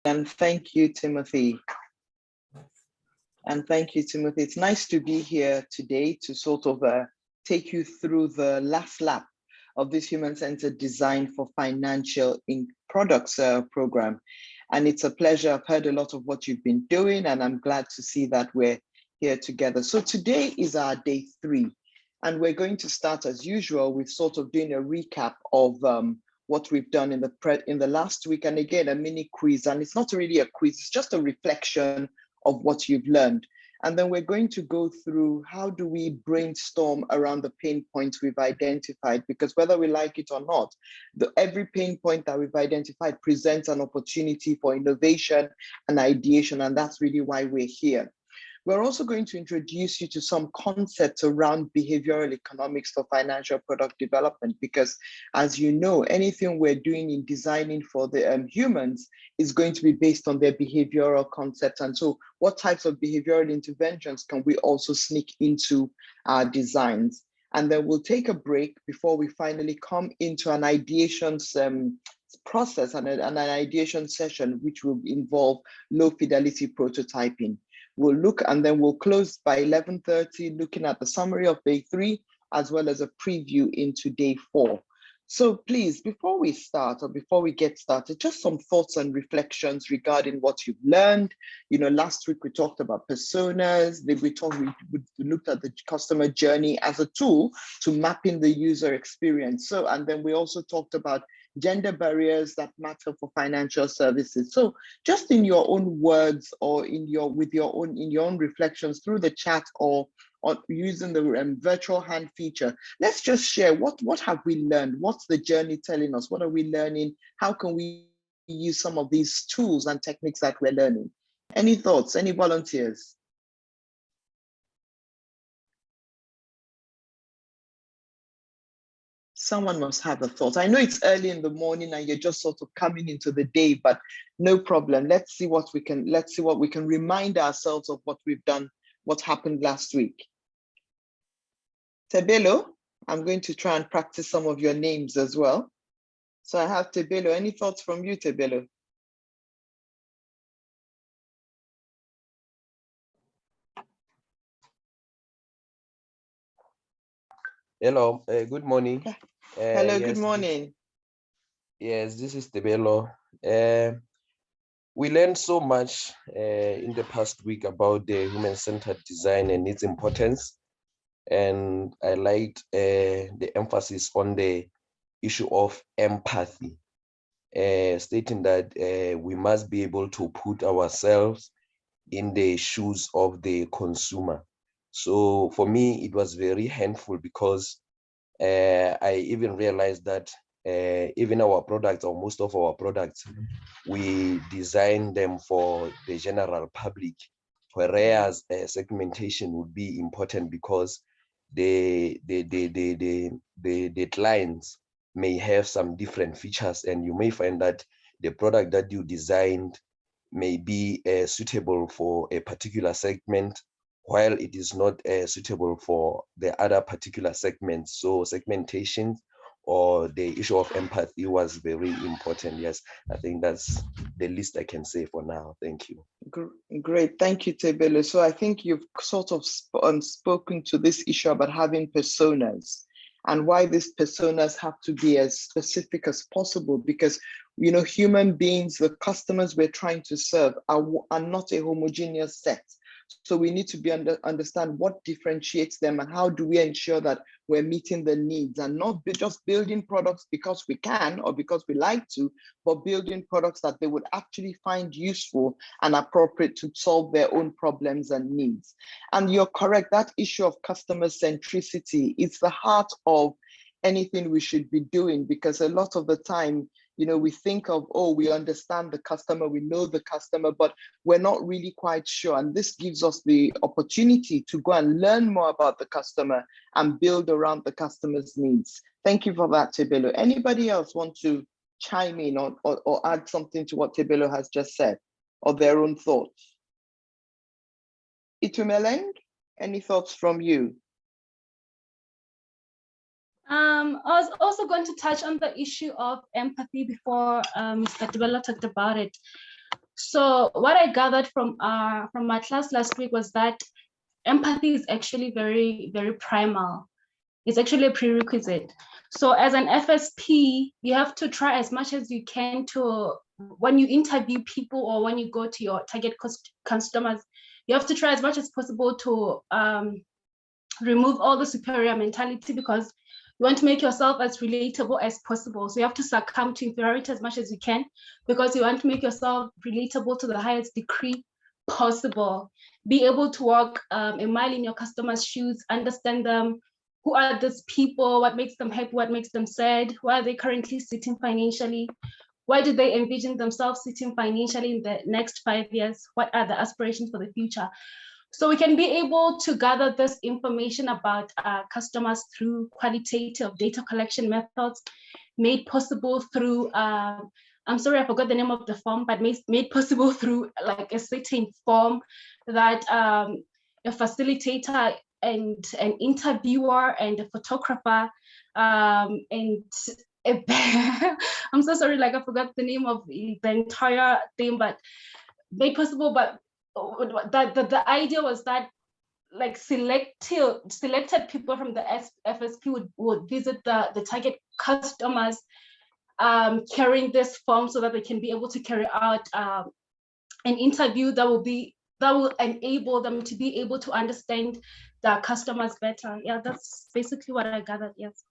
And thank you, Timothy. And thank you, Timothy. It's nice to be here today to sort of take you through the last lap of this human-centered design for financial products program. And it's a pleasure. I've heard a lot of what you've been doing, and I'm glad to see that we're here together. So today is our day 3, and we're going to start as usual with sort of doing a recap of what we've done in the last week, and again, a mini quiz. And it's not really a quiz, it's just a reflection of what you've learned. And then we're going to go through how do we brainstorm around the pain points we've identified, because whether we like it or not, every pain point that we've identified presents an opportunity for innovation and ideation, and that's really why we're here. We're also going to introduce you to some concepts around behavioral economics for financial product development, because as you know, anything we're doing in designing for the humans is going to be based on their behavioral concepts. And so what types of behavioral interventions can we also sneak into our designs? And then we'll take a break before we finally come into an ideation process and an ideation session, which will involve low fidelity prototyping. We'll look, and then we'll close by 11:30, looking at the summary of day 3, as well as a preview into day 4. So please, before we start, or before we get started, just some thoughts and reflections regarding what you've learned. You know, last week we talked about personas. We looked at the customer journey as a tool to mapping the user experience. So, and then we also talked about gender barriers that matter for financial services. So just in your own words, or in your own reflections through the chat, or using the virtual hand feature, let's just share what have we learned? What's the journey telling us? What are we learning? How can we use some of these tools and techniques that we're learning? Any thoughts? Any volunteers? Someone must have a thought. I know it's early in the morning and you're just sort of coming into the day, but no problem. Let's see what we can remind ourselves of what we've done, what happened last week. Tebelo, I'm going to try and practice some of your names as well. So I have Tebelo. Any thoughts from you, Tebelo? Hello, good morning. Hello, yes, good morning. Yes, this is Tebelo. We learned so much in the past week about the human-centered design and its importance. And I liked the emphasis on the issue of empathy, stating that we must be able to put ourselves in the shoes of the consumer. So for me, it was very handful, because I even realized that even our products, or most of our products, we design them for the general public, whereas segmentation would be important, because the clients may have some different features, and you may find that the product that you designed may be suitable for a particular segment, while it is not suitable for the other particular segments. So segmentation, or the issue of empathy, was very important. Yes, I think that's the least I can say for now. Thank you. Great, thank you, Tebelo. So I think you've sort of spoken to this issue about having personas, and why these personas have to be as specific as possible, because you know, human beings, the customers we're trying to serve are not a homogeneous set. So we need to be understand what differentiates them, and how do we ensure that we're meeting the needs, and not just building products because we can or because we like to, but building products that they would actually find useful and appropriate to solve their own problems and needs. And you're correct, that issue of customer centricity is the heart of anything we should be doing, because a lot of the time, you know, we think of, oh, we understand the customer, we know the customer, but we're not really quite sure. And this gives us the opportunity to go and learn more about the customer and build around the customer's needs. Thank you for that, Tebelo. Anybody else want to chime in or add something to what Tebelo has just said, or their own thoughts? Itumeleng, any thoughts from you? I was also going to touch on the issue of empathy before Mr. Tebelo talked about it. So what I gathered from my class last week was that empathy is actually very, very primal. It's actually a prerequisite. So as an FSP, you have to try as much as you can to, when you interview people or when you go to your target customers, you have to try as much as possible to remove all the superior mentality, because you want to make yourself as relatable as possible. So you have to succumb to inferiority as much as you can, because you want to make yourself relatable to the highest degree possible. Be able to walk a mile in your customer's shoes, understand them. Who are these people? What makes them happy? What makes them sad? Where are they currently sitting financially? Why do they envision themselves sitting financially in the next 5 years? What are the aspirations for the future? So we can be able to gather this information about customers through qualitative data collection methods, made possible through, I'm sorry, I forgot the name of the form, but made possible through like a certain form that a facilitator and an interviewer and a photographer and I'm so sorry, like I forgot the name of the entire thing, but made possible. But the idea was that like selected people from the FSP would visit the target customers carrying this form, so that they can be able to carry out an interview that will enable them to be able to understand the customers better. Yeah, that's basically what I gathered. Yes.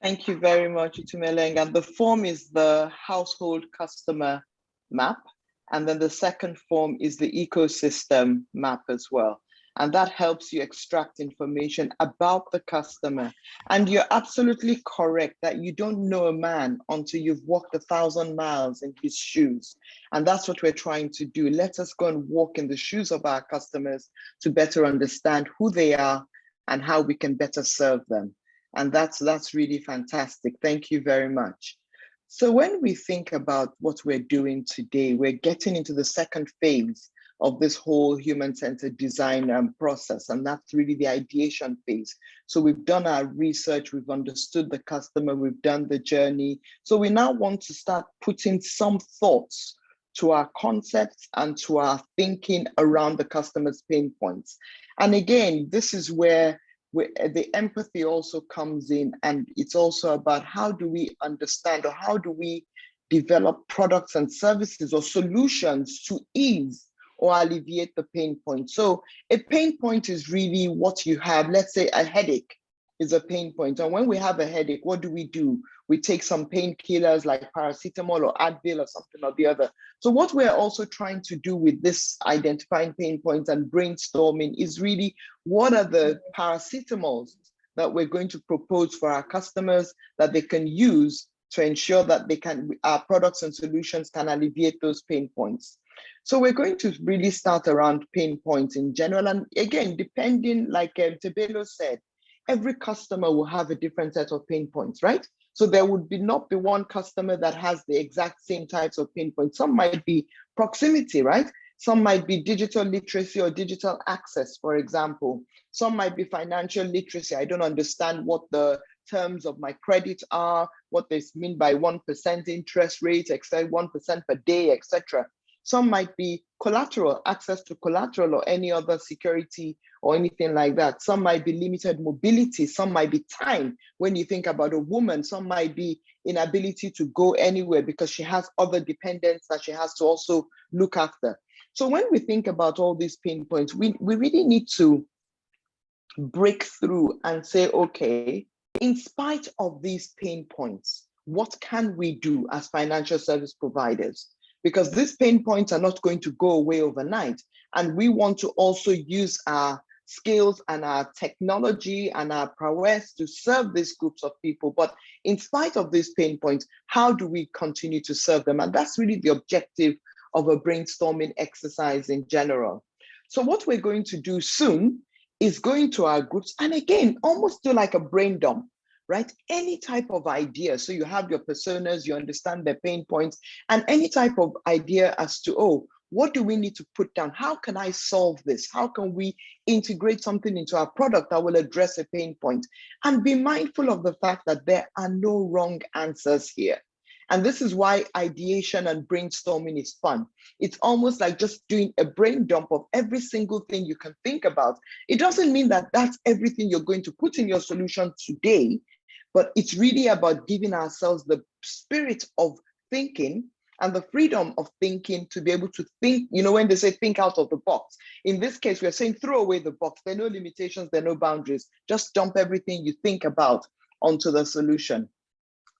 Thank you very much, Itumeleng. And the form is the household customer map. And then the second form is the ecosystem map as well. And that helps you extract information about the customer. And you're absolutely correct that you don't know a man until you've walked 1,000 miles in his shoes. And that's what we're trying to do. Let us go and walk in the shoes of our customers to better understand who they are and how we can better serve them. And that's really fantastic. Thank you very much. So when we think about what we're doing today, we're getting into the second phase of this whole human-centered design process, and that's really the ideation phase. So we've done our research, we've understood the customer, we've done the journey. So we now want to start putting some thoughts to our concepts and to our thinking around the customer's pain points. And again, this is where the empathy also comes in, and it's also about how do we understand, or how do we develop products and services or solutions to ease or alleviate the pain point. So a pain point is really what you have. Let's say a headache is a pain point. And when we have a headache, what do? We take some painkillers like paracetamol or Advil or something or the other. So what we're also trying to do with this identifying pain points and brainstorming is really, what are the paracetamols that we're going to propose for our customers that they can use to ensure that our products and solutions can alleviate those pain points. So we're going to really start around pain points in general. And again, depending, like Tebelo said, every customer will have a different set of pain points, right? So there would not be one customer that has the exact same types of pain points. Some might be proximity, right? Some might be digital literacy or digital access, for example. Some might be financial literacy. I don't understand what the terms of my credit are, what they mean by 1% interest rate, etc., 1% per day, etc. Some might be collateral, access to collateral or any other security or anything like that. Some might be limited mobility. Some might be time. When you think about a woman, some might be inability to go anywhere because she has other dependents that she has to also look after. So when we think about all these pain points, we really need to break through and say, okay, in spite of these pain points, what can we do as financial service providers? Because these pain points are not going to go away overnight. And we want to also use our skills and our technology and our prowess to serve these groups of people. But in spite of these pain points, how do we continue to serve them? And that's really the objective of a brainstorming exercise in general. So what we're going to do soon is going to our groups, and again, almost do like a brain dump, right? Any type of idea. So you have your personas, you understand their pain points, and any type of idea as to, oh, what do we need to put down? How can I solve this? How can we integrate something into our product that will address a pain point? And be mindful of the fact that there are no wrong answers here. And this is why ideation and brainstorming is fun. It's almost like just doing a brain dump of every single thing you can think about. It doesn't mean that that's everything you're going to put in your solution today, but it's really about giving ourselves the spirit of thinking and the freedom of thinking to be able to think, when they say think out of the box. In this case, we're saying throw away the box. There are no limitations, there are no boundaries. Just dump everything you think about onto the solution.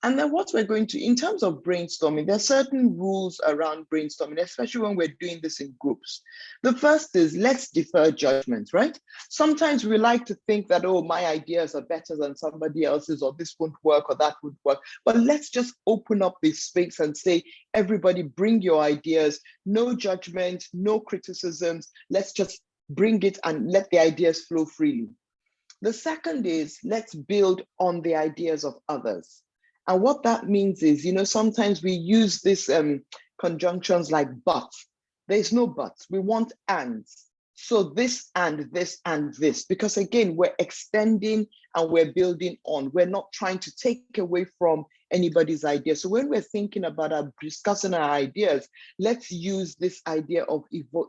And then what we're going to, in terms of brainstorming, there are certain rules around brainstorming, especially when we're doing this in groups. The first is let's defer judgment, right? Sometimes we like to think that, oh, my ideas are better than somebody else's, or this won't work, or that would work. But let's just open up this space and say, everybody bring your ideas, no judgment, no criticisms. Let's just bring it and let the ideas flow freely. The second is let's build on the ideas of others. And what that means is, sometimes we use this conjunctions like but. There's no but. We want ands. So this and this and this, because again, we're extending and we're building on. We're not trying to take away from anybody's idea. So when we're thinking about discussing our ideas, let's use this idea of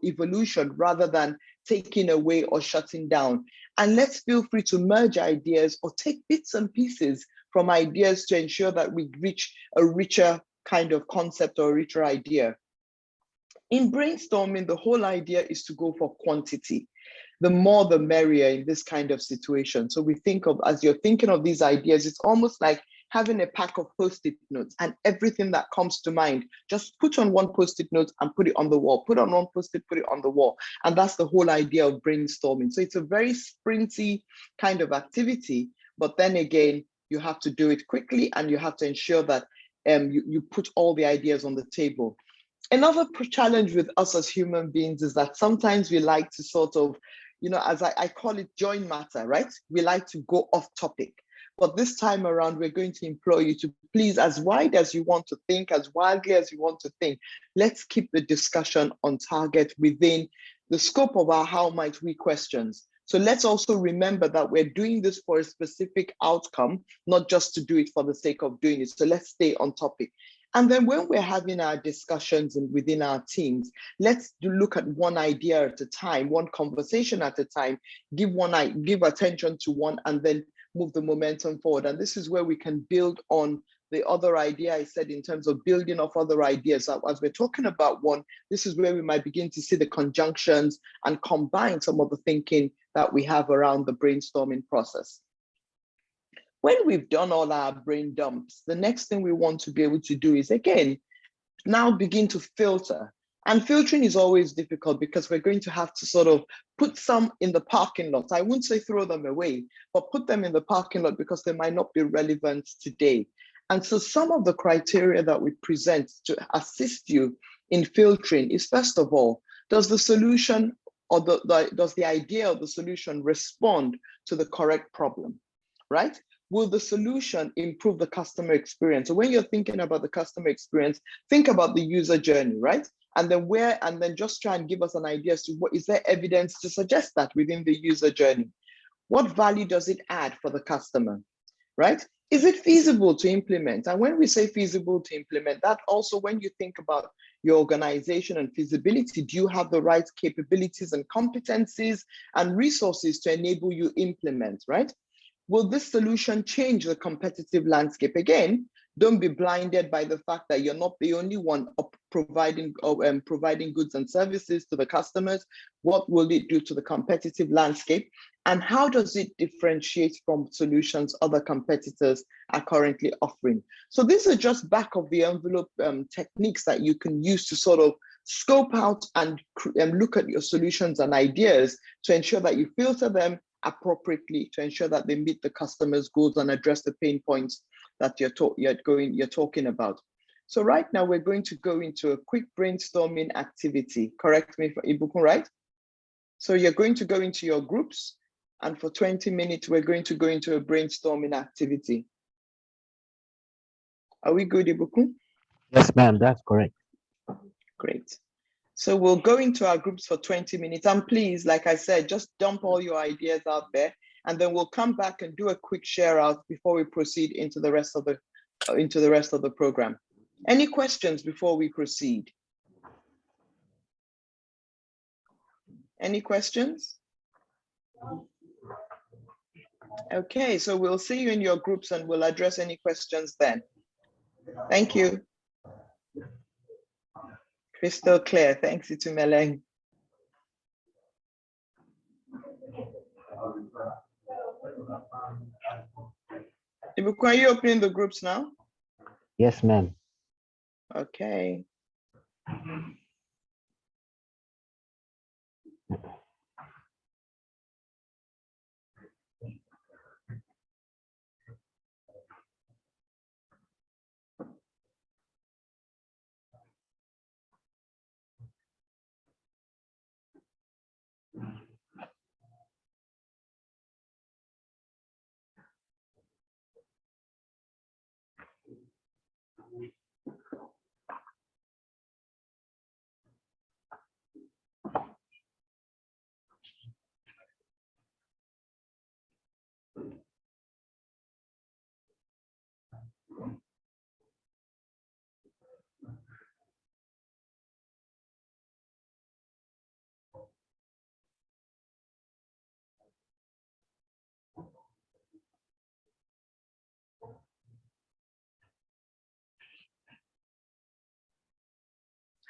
evolution rather than taking away or shutting down. And let's feel free to merge ideas or take bits and pieces from ideas to ensure that we reach a richer kind of concept or a richer idea. In brainstorming, the whole idea is to go for quantity. The more the merrier in this kind of situation. So we think of, as you're thinking of these ideas, it's almost like having a pack of Post-it notes, and everything that comes to mind, just put on one Post-it note and put it on the wall. Put on one Post-it, put it on the wall. And that's the whole idea of brainstorming. So it's a very sprinty kind of activity, but then again, you have to do it quickly and you have to ensure that you put all the ideas on the table. Another challenge with us as human beings is that sometimes we like to sort of, as I call it, join matter, right? We like to go off topic. But this time around, we're going to implore you to please, as wide as you want to think, as wildly as you want to think, let's keep the discussion on target within the scope of our how might we questions. So let's also remember that we're doing this for a specific outcome, not just to do it for the sake of doing it. So let's stay on topic. And then when we're having our discussions and within our teams, let's look at one idea at a time, one conversation at a time, give attention to one, and then move the momentum forward. And this is where we can build on the other idea I said in terms of building off other ideas. As we're talking about one, this is where we might begin to see the conjunctions and combine some of the thinking that we have around the brainstorming process. When we've done all our brain dumps, the next thing we want to be able to do is, again, now begin to filter. And filtering is always difficult because we're going to have to sort of put some in the parking lot. I wouldn't say throw them away, but put them in the parking lot because they might not be relevant today. And so some of the criteria that we present to assist you in filtering is, first of all, does the solution or does the idea of the solution respond to the correct problem, right? Will the solution improve the customer experience? So when you're thinking about the customer experience, think about the user journey, right? And then just try and give us an idea as to what is there evidence to suggest that within the user journey? What value does it add for the customer, right? Is it feasible to implement? And when we say feasible to implement, that also when you think about your organization and feasibility, do you have the right capabilities and competencies and resources to enable you implement, right? Will this solution change the competitive landscape? Again, don't be blinded by the fact that you're not the only one providing goods and services to the customers. What will it do to the competitive landscape? And how does it differentiate from solutions other competitors are currently offering? So these are just back of the envelope techniques that you can use to sort of scope out and look at your solutions and ideas to ensure that you filter them appropriately to ensure that they meet the customer's goals and address the pain points that you're talking about. So right now we're going to go into a quick brainstorming activity. Correct me, Ibukun, right? So you're going to go into your groups, and for 20 minutes, we're going to go into a brainstorming activity. Are we good, Ibukun? Yes, ma'am, that's correct. Great. So we'll go into our groups for 20 minutes. And please, like I said, just dump all your ideas out there, and then we'll come back and do a quick share out before we proceed into the rest of the program. Any questions before we proceed? Any questions? Okay, so we'll see you in your groups and we'll address any questions then. Thank you. Crystal clear. Thanks, Itumeleng. Ibuku, are you opening the groups now? Yes, ma'am. Okay.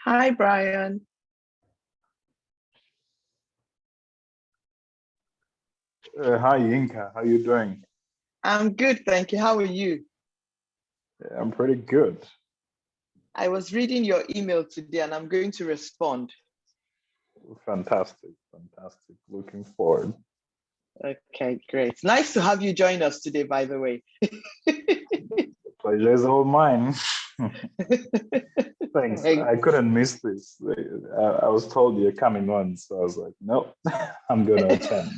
Hi, Brian. Hi, Yinka. How you doing? I'm good, thank you. How are you? I'm pretty good. I was reading your email today and I'm going to respond. Fantastic, fantastic. Looking forward. Okay, great. Nice to have you join us today, by the way. Pleasure is all mine. Thanks. I couldn't miss this. I was told you're coming on, so I was like, nope, I'm going to attend.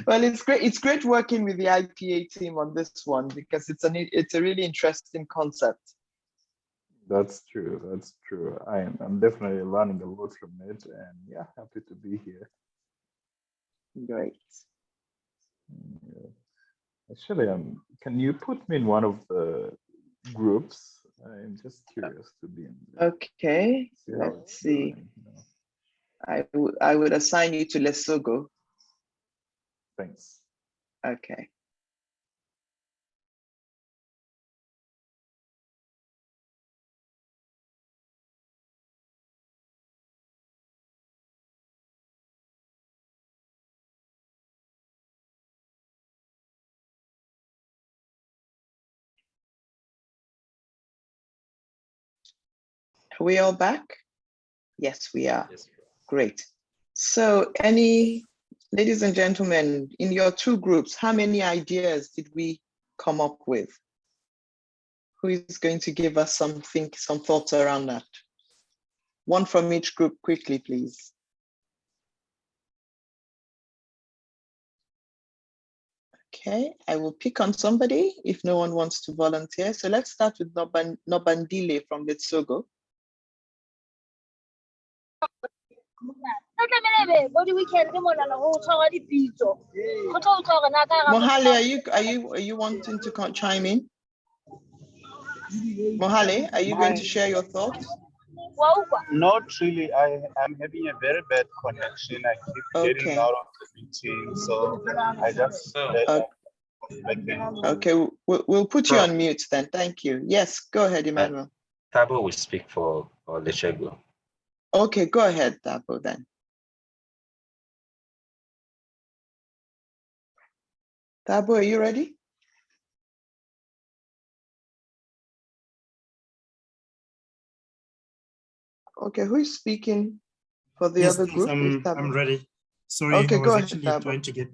Well, it's great. It's great working with the IPA team on this one because it's a really interesting concept. That's true. That's true. I'm definitely learning a lot from it, and yeah, happy to be here. Great. Yeah. Actually, can you put me in one of the groups? I'm just curious to be in there. Okay, let's see. I would assign you to Lesotho. Thanks. Okay. Are we all back? Yes, we are. Yes. Great. So ladies and gentlemen, in your two groups, how many ideas did we come up with? Who is going to give us some thoughts around that? One from each group quickly, please. Okay, I will pick on somebody if no one wants to volunteer. So let's start with Nobandile from Letshego. Mohale, are you wanting to chime in? Mohale, are you going to share your thoughts? Not really. I'm having a very bad connection. I keep getting out of the meeting, so I just okay, we'll put you on mute then. Thank you. Yes, go ahead, Emmanuel. Thabo will speak for Letshego. Okay, go ahead, Thabo, then. Thabo, are you ready? Okay, who is speaking for the other group? I'm ready. Sorry, okay, I was actually trying to get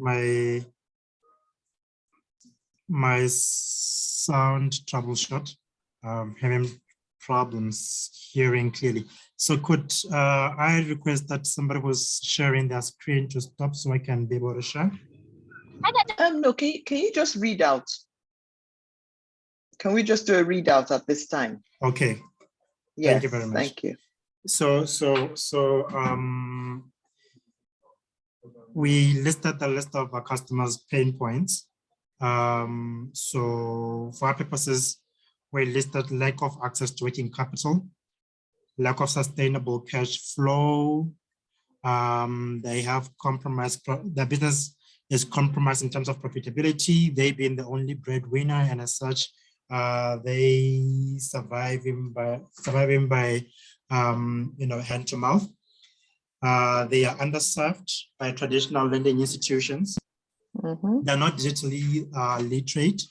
my sound troubleshot. Having problems hearing clearly. So could I request that somebody was sharing their screen to stop so I can be able to share? No, can you just read out? Can we just do a readout at this time? Okay. Yes, thank you very much. Thank you. So we listed the list of our customers' pain points. So for our purposes, we listed lack of access to working capital, lack of sustainable cash flow. They have compromised, their business is compromised in terms of profitability, they being the only breadwinner, and as such, they surviving by hand to mouth. They are underserved by traditional lending institutions. They're not digitally literate.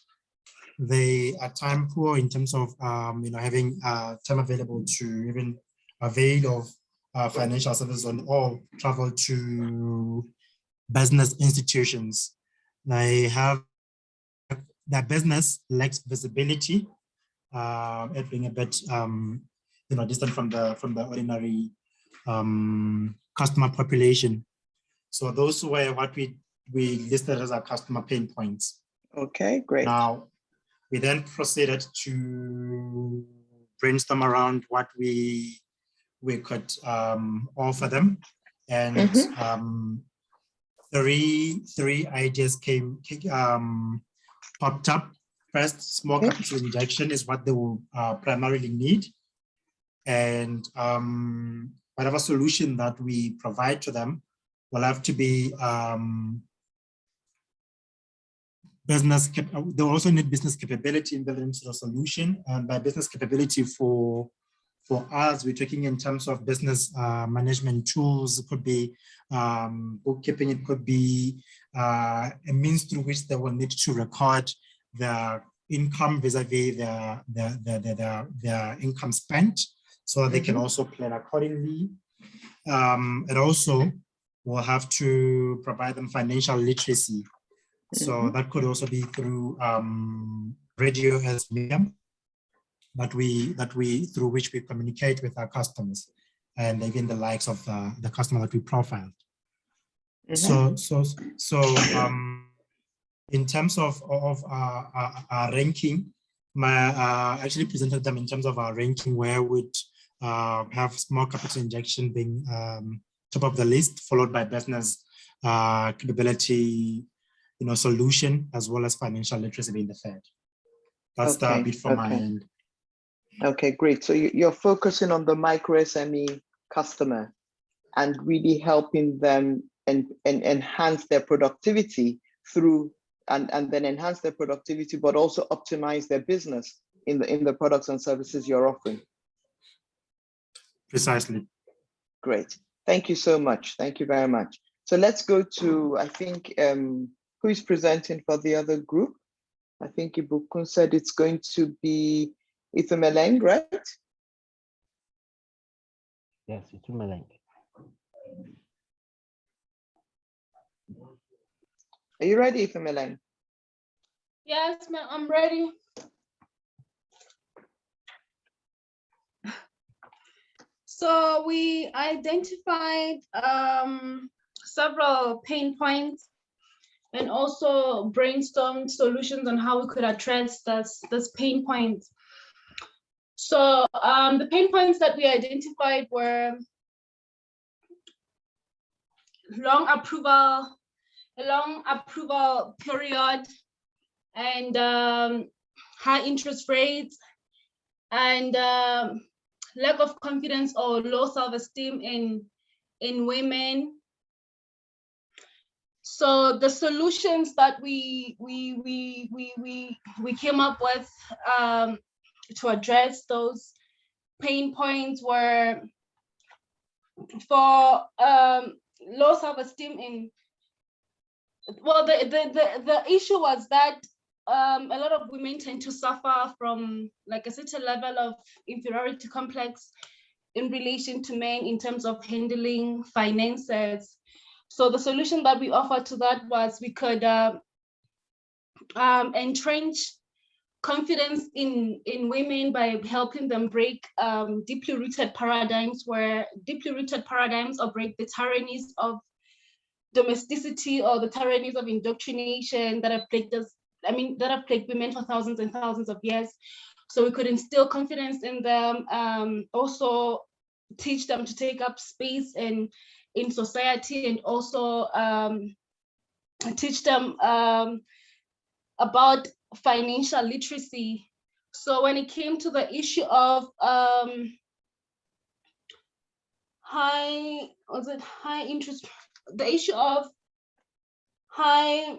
They are time poor in terms of having time available to even avail of financial services or travel to business institutions. They have their business lacks visibility, it being a bit distant from the ordinary customer population. So those were what we listed as our customer pain points. Okay, great. Now, we then proceeded to brainstorm around what we could offer them, and three ideas popped up. First, small capital injection is what they will primarily need, and whatever solution that we provide to them will have to be business. They also need business capability in building into the solution, and by business capability for us, we're talking in terms of business management tools. It could be bookkeeping. It could be a means through which they will need to record their income vis-a-vis their income spent, so that they can also plan accordingly. And also, we'll have to provide them financial literacy. So that could also be through radio as medium that we through which we communicate with our customers, and even the likes of the customer that we profiled. So in terms of our ranking, I actually presented them in terms of our ranking, where we'd have small capital injection being top of the list, followed by business capability, solution, as well as financial literacy being the third. That's the bit from my end. Okay, great. So you're focusing on the micro SME customer and really helping them and enhance their productivity through and then enhance their productivity, but also optimize their business in the products and services you're offering. Precisely. Great. Thank you so much. Thank you very much. So let's go to, I think, who is presenting for the other group? I think Ibukun said it's going to be Ithumeleng, right? Yes, Ithumeleng. Are you ready, Ithumeleng? Yes, ma'am, I'm ready. So we identified several pain points and also brainstormed solutions on how we could address this pain points. So the pain points that we identified were a long approval period, and high interest rates, and lack of confidence or low self-esteem in women. So the solutions that we came up with to address those pain points were for low self-esteem in, well, the issue was that a lot of women tend to suffer from like a certain level of inferiority complex in relation to men in terms of handling finances. So the solution that we offered to that was we could entrench confidence in women by helping them break deeply rooted paradigms or break the tyrannies of domesticity or the tyrannies of indoctrination that have plagued us, that have plagued women for thousands and thousands of years. So we could instill confidence in them, also teach them to take up space in society, and also teach them about financial literacy, So when it came to the issue of high interest, the issue of high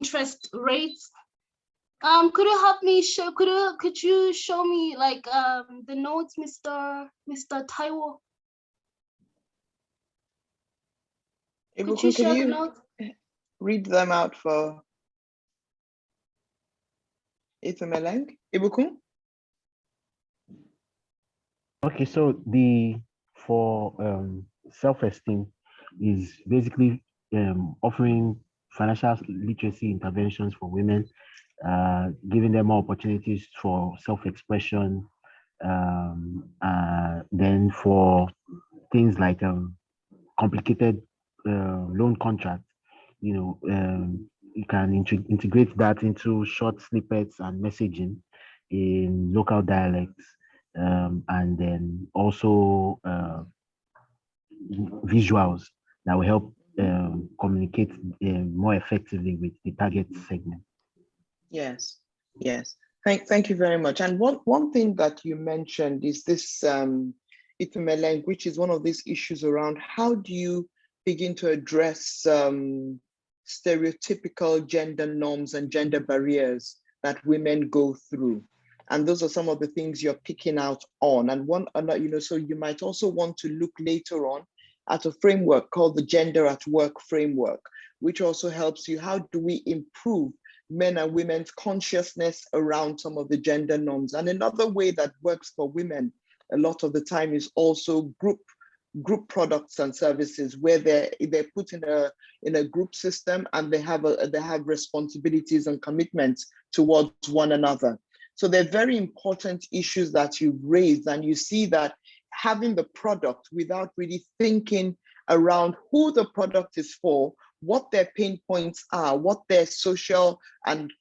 interest rates, could you help me show, could you show me like the notes, Mr. Taiwo? Could you share the notes? Read them out for Itumeleng? Ibukun? Okay, so for self-esteem is basically offering financial literacy interventions for women, giving them more opportunities for self-expression, then for things like complicated loan contracts, you can integrate that into short snippets and messaging in local dialects, and then also visuals that will help communicate more effectively with the target segment. Yes, yes. Thank you very much. And one thing that you mentioned is this Itumeleng, which is one of these issues around how do you begin to address stereotypical gender norms and gender barriers that women go through. And those are some of the things you're picking out on. And so you might also want to look later on at a framework called the Gender at Work framework, which also helps you, how do we improve men and women's consciousness around some of the gender norms? And another way that works for women a lot of the time is also group products and services, where they're put in a group system and they have responsibilities and commitments towards one another. So they're very important issues that you've raised, and you see that having the product without really thinking around who the product is for, what their pain points are, what their social and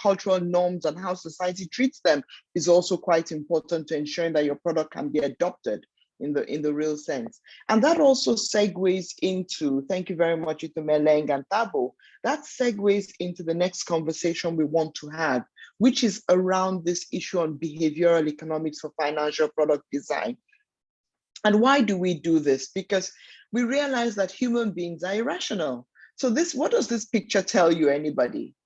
cultural norms and how society treats them is also quite important to ensuring that your product can be adopted in the real sense. And that also segues into, thank you very much, Itumeleng and Thabo, that segues into the next conversation we want to have, which is around this issue on behavioral economics for financial product design. And why do we do this? Because we realize that human beings are irrational. So what does this picture tell you, anybody?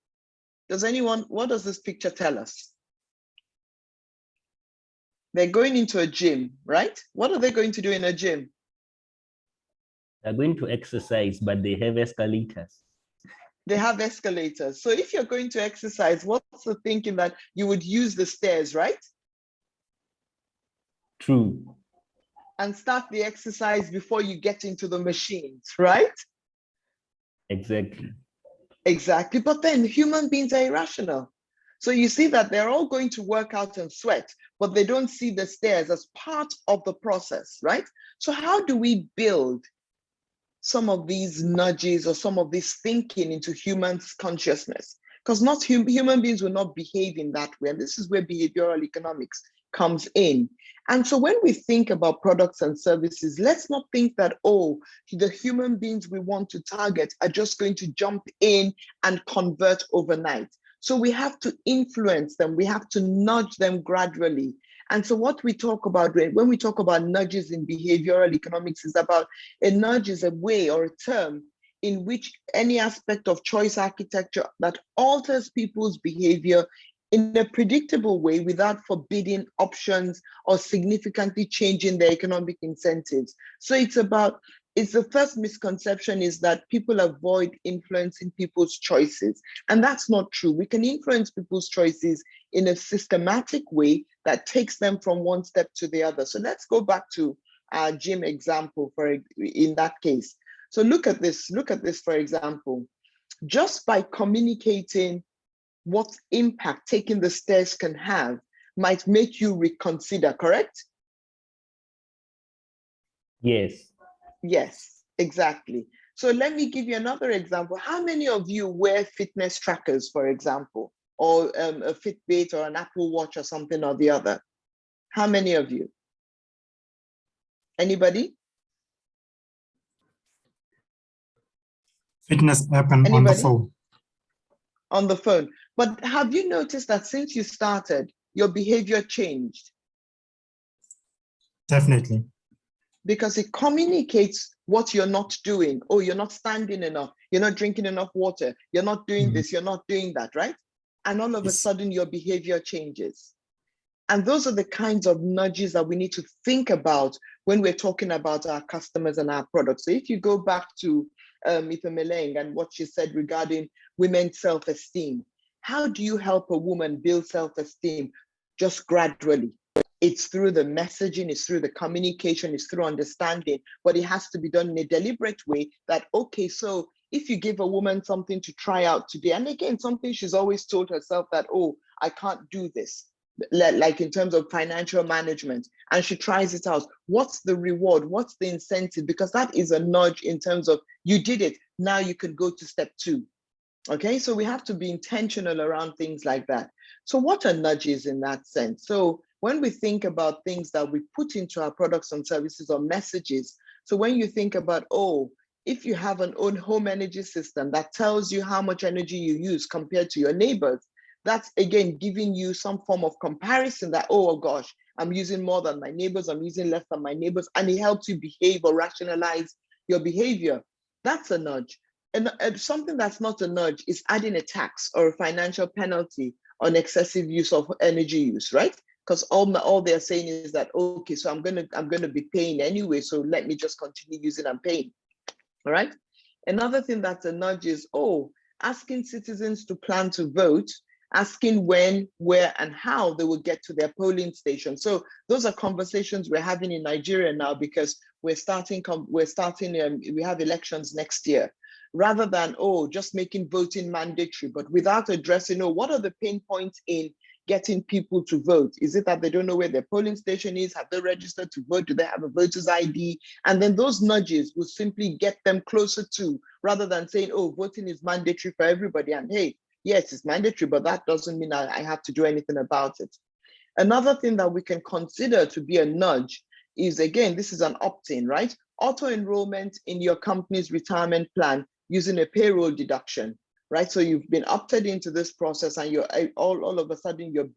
What does this picture tell us? They're going into a gym, right? What are they going to do in a gym? They're going to exercise, but they have escalators. They have escalators. So if you're going to exercise, what's the thinking that you would use the stairs, right? True. And start the exercise before you get into the machines, right? Exactly. Exactly. But then human beings are irrational. So you see that they're all going to work out and sweat, but they don't see the stairs as part of the process, right? So how do we build some of these nudges or some of this thinking into humans' consciousness? Because not human beings will not behave in that way. And this is where behavioral economics comes in. And so when we think about products and services, let's not think that, oh, the human beings we want to target are just going to jump in and convert overnight. So we have to influence them. We have to nudge them gradually. And so what we talk about when we talk about nudges in behavioral economics is about a nudge is a way or a term in which any aspect of choice architecture that alters people's behavior in a predictable way without forbidding options or significantly changing their economic incentives. So the first misconception is that people avoid influencing people's choices. And that's not true. We can influence people's choices in a systematic way that takes them from one step to the other. So let's go back to our gym example in that case. So look at this, for example. Just by communicating what impact taking the stairs can have might make you reconsider, correct? Yes. Yes, exactly. So let me give you another example. How many of you wear fitness trackers, for example, or a Fitbit or an Apple Watch or something or the other? How many of you? Anybody? Fitness app and on the phone. On the phone. But have you noticed that since you started, your behavior changed? Definitely. Because it communicates what you're not doing. Oh, you're not standing enough. You're not drinking enough water. You're not doing this. You're not doing that, right? And all of a sudden, your behavior changes. And those are the kinds of nudges that we need to think about when we're talking about our customers and our products. So if you go back to Ife and what she said regarding women's self-esteem, how do you help a woman build self-esteem? Just gradually. It's through the messaging, it's through the communication, it's through understanding, but it has to be done in a deliberate way that, okay, so if you give a woman something to try out today, and again, something she's always told herself that, oh, I can't do this, like in terms of financial management, and she tries it out, what's the reward? What's the incentive? Because that is a nudge in terms of you did it, now you can go to step 2. Okay, so we have to be intentional around things like that. So what are nudges in that sense? So when we think about things that we put into our products and services or messages, so when you think about, oh, if you have an own home energy system that tells you how much energy you use compared to your neighbors, that's again giving you some form of comparison that, oh gosh, I'm using more than my neighbors, I'm using less than my neighbors, and it helps you behave or rationalize your behavior. That's a nudge. And something that's not a nudge is adding a tax or a financial penalty on excessive use of energy use, right? Because all they're saying is that, okay, so I'm gonna be paying anyway, so let me just continue using and paying. All right. Another thing that's a nudge is, oh, asking citizens to plan to vote, asking when, where, and how they will get to their polling station. So those are conversations we're having in Nigeria now because we have elections next year. Rather than, oh, just making voting mandatory, but without addressing, oh, what are the pain points in getting people to vote? Is it that they don't know where their polling station is? Have they registered to vote? Do they have a voter's ID? And then those nudges will simply get them closer to, rather than saying, oh, voting is mandatory for everybody. And hey, yes, it's mandatory, but that doesn't mean I have to do anything about it. Another thing that we can consider to be a nudge is, again, this is an opt-in, right? Auto-enrollment in your company's retirement plan using a payroll deduction, right? So you've been opted into this process, and you're all of a sudden you're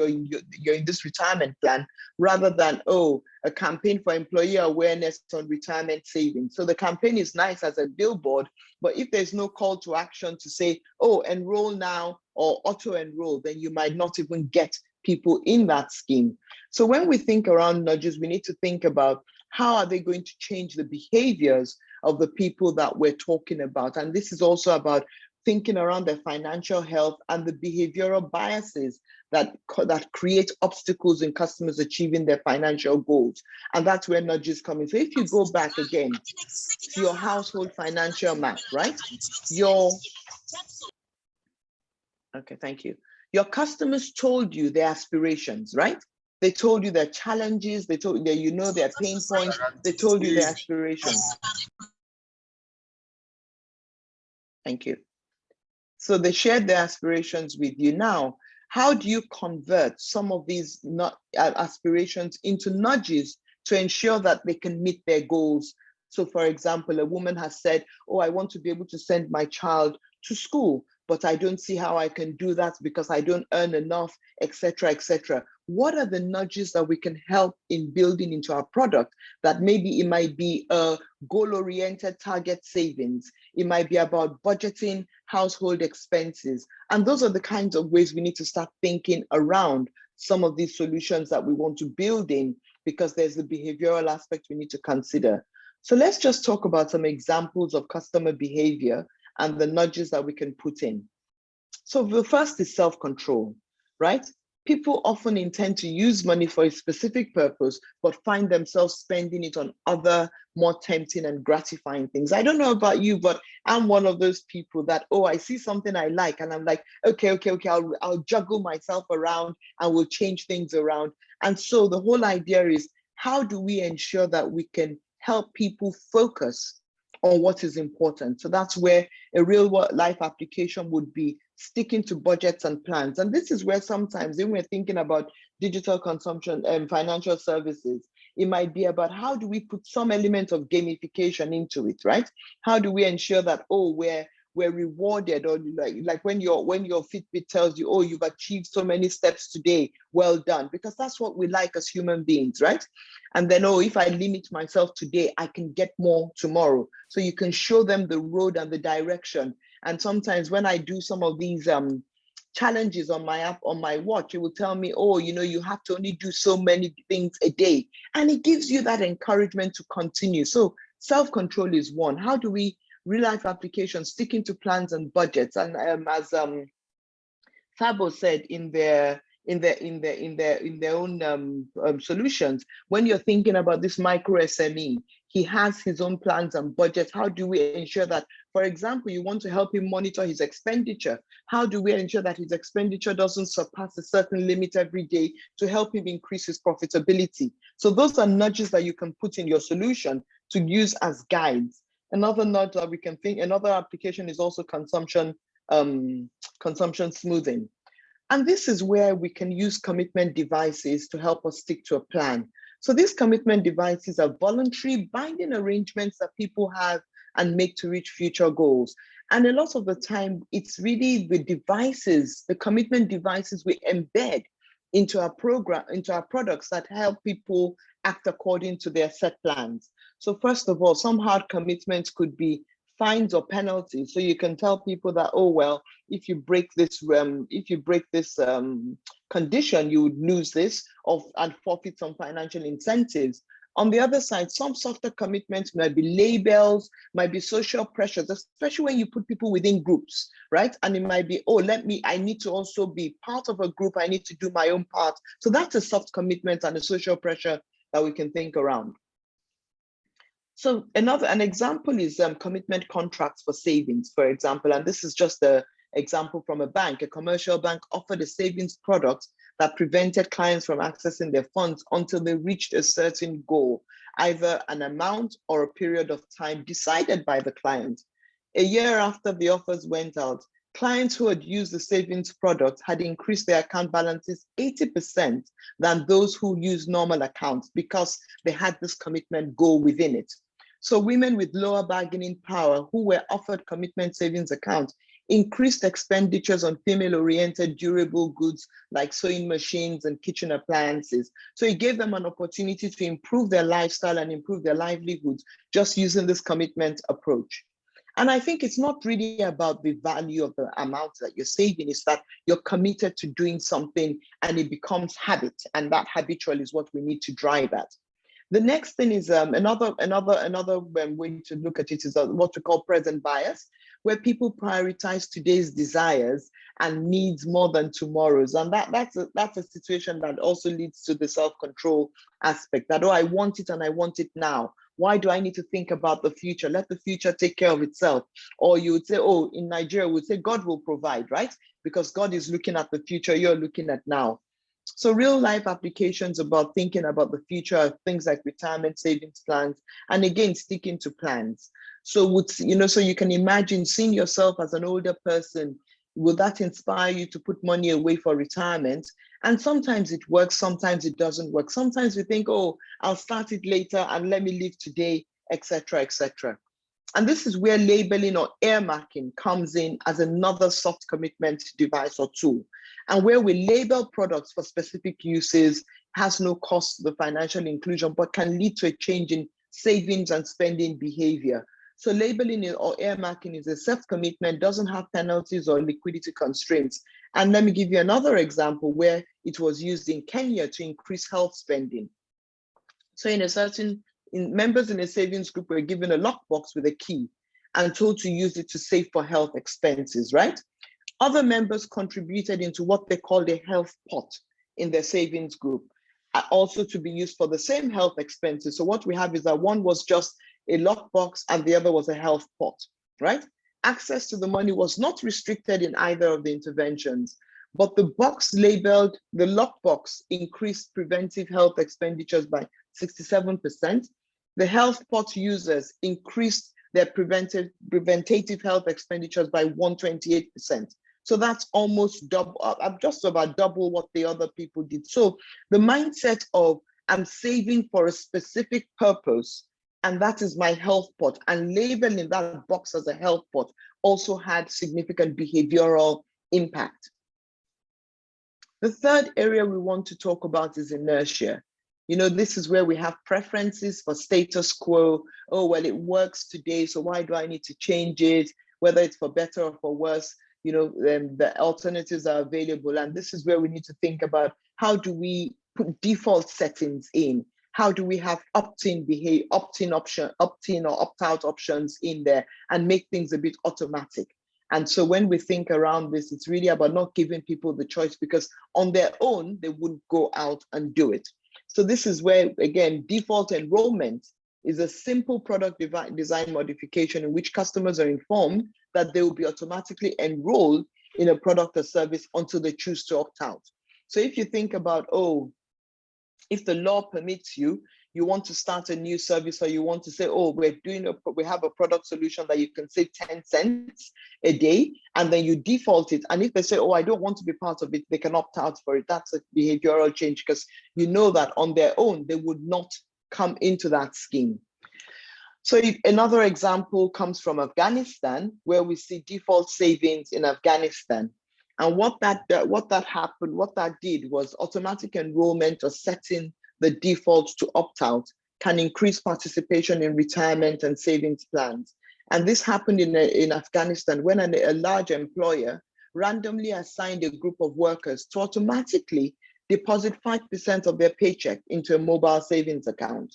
in this retirement plan, rather than, oh, a campaign for employee awareness on retirement savings. So the campaign is nice as a billboard, but if there's no call to action to say, oh, enroll now or auto enroll, then you might not even get people in that scheme. So when we think around nudges, we need to think about how are they going to change the behaviors of the people that we're talking about. And this is also about thinking around their financial health and the behavioral biases that create obstacles in customers achieving their financial goals. And that's where nudges come in. So if you go back again to your household financial map, right? Okay, thank you. Your customers told you their aspirations, right? They told you their challenges, they told you their pain points, they told you their aspirations. Thank you. So they shared their aspirations with you. Now, how do you convert some of these aspirations into nudges to ensure that they can meet their goals? So for example, a woman has said, oh, I want to be able to send my child to school, but I don't see how I can do that because I don't earn enough, etc., etc. What are the nudges that we can help in building into our product? That maybe it might be a goal-oriented target savings. It might be about budgeting household expenses. And those are the kinds of ways we need to start thinking around some of these solutions that we want to build in, because there's the behavioral aspect we need to consider. So let's just talk about some examples of customer behavior and the nudges that we can put in. So the first is self-control, right? People often intend to use money for a specific purpose, but find themselves spending it on other more tempting and gratifying things. I don't know about you, but I'm one of those people that, oh, I see something I like, and I'm like, okay, I'll juggle myself around and we'll change things around. And so the whole idea is, how do we ensure that we can help people focus on what is important? So that's where a real life application would be sticking to budgets and plans. And this is where sometimes when we're thinking about digital consumption and financial services, it might be about how do we put some element of gamification into it, right? How do we ensure that, oh, we're rewarded, or like when your Fitbit tells you, oh, you've achieved so many steps today, well done, because that's what we like as human beings, right? And then, oh, if I limit myself today, I can get more tomorrow. So you can show them the road and the direction. And sometimes when I do some of these challenges on my app, on my watch, it will tell me, oh, you have to only do so many things a day. And it gives you that encouragement to continue. So self-control is one. How do we real life applications, sticking to plans and budgets? And as Fabo said in their own solutions, when you're thinking about this micro SME, he has his own plans and budgets. How do we ensure that, for example, you want to help him monitor his expenditure? How do we ensure that his expenditure doesn't surpass a certain limit every day to help him increase his profitability? So those are nudges that you can put in your solution to use as guides. Another nudge that we can think, another application is also consumption smoothing. And this is where we can use commitment devices to help us stick to a plan. So these commitment devices are voluntary binding arrangements that people have and make to reach future goals. And a lot of the time, it's really the devices, the commitment devices we embed into our program, into our products that help people act according to their set plans. So first of all, some hard commitments could be fines or penalties. So you can tell people that, oh, well, if you break this condition, you would lose this and forfeit some financial incentives. On the other side, some softer commitments might be labels, might be social pressures, especially when you put people within groups, right? And it might be, oh, I need to also be part of a group. I need to do my own part. So that's a soft commitment and a social pressure that we can think around. So an example is commitment contracts for savings, for example, and this is just an example from a bank. A commercial bank offered a savings product that prevented clients from accessing their funds until they reached a certain goal, either an amount or a period of time decided by the client. A year after the offers went out, clients who had used the savings product had increased their account balances 80% than those who used normal accounts because they had this commitment goal within it. So women with lower bargaining power who were offered commitment savings accounts increased expenditures on female-oriented durable goods like sewing machines and kitchen appliances. So it gave them an opportunity to improve their lifestyle and improve their livelihoods just using this commitment approach. And I think it's not really about the value of the amount that you're saving, it's that you're committed to doing something and it becomes habit, and that habitual is what we need to drive at. The next thing is another way to look at it is what we call present bias, where people prioritize today's desires and needs more than tomorrow's. And that's a situation that also leads to the self-control aspect, that, oh, I want it and I want it now. Why do I need to think about the future? Let the future take care of itself. Or you would say, oh, in Nigeria, we would say God will provide, right? Because God is looking at the future, you're looking at now. So real life applications about thinking about the future are things like retirement savings plans, and again, sticking to plans. So so you can imagine seeing yourself as an older person. Will that inspire you to put money away for retirement? And sometimes it works, sometimes it doesn't work. Sometimes we think, oh, I'll start it later and let me live today, etc., etc. And this is where labeling or earmarking comes in as another soft commitment device or tool. And where we label products for specific uses, has no cost to the financial inclusion, but can lead to a change in savings and spending behavior. So labeling or earmarking is a self-commitment, doesn't have penalties or liquidity constraints. And let me give you another example where it was used in Kenya to increase health spending. So members in a savings group were given a lockbox with a key and told to use it to save for health expenses, right? Other members contributed into what they called a health pot in their savings group, also to be used for the same health expenses. So what we have is that one was just a lockbox and the other was a health pot, right? Access to the money was not restricted in either of the interventions, but the box labeled the lockbox increased preventive health expenditures by 67%. The health pot users increased their preventative health expenditures by 128%. So that's almost double, just about double what the other people did. So the mindset of I'm saving for a specific purpose and that is my health pot, and labeling that box as a health pot also had significant behavioral impact. The third area we want to talk about is inertia. You know, this is where we have preferences for status quo. Oh, well, it works today, so why do I need to change it? Whether it's for better or for worse, you know, the alternatives are available. And this is where we need to think about how do we put default settings in? How do we have opt-in option, opt-in or opt-out options in there and make things a bit automatic? And so when we think around this, it's really about not giving people the choice, because on their own, they wouldn't go out and do it. So this is where, again, default enrollment is a simple product design modification in which customers are informed that they will be automatically enrolled in a product or service until they choose to opt out. So if you think about, oh, if the law permits you, you want to start a new service, or you want to say, oh, we have a product solution that you can save 10 cents a day, and then you default it. And if they say, oh, I don't want to be part of it, they can opt out for it. That's a behavioral change, because you know that on their own, they would not come into that scheme. So another example comes from Afghanistan, where we see default savings in Afghanistan. And what that did was automatic enrollment, or setting the default to opt out, can increase participation in retirement and savings plans. And this happened in Afghanistan when a large employer randomly assigned a group of workers to automatically deposit 5% of their paycheck into a mobile savings account.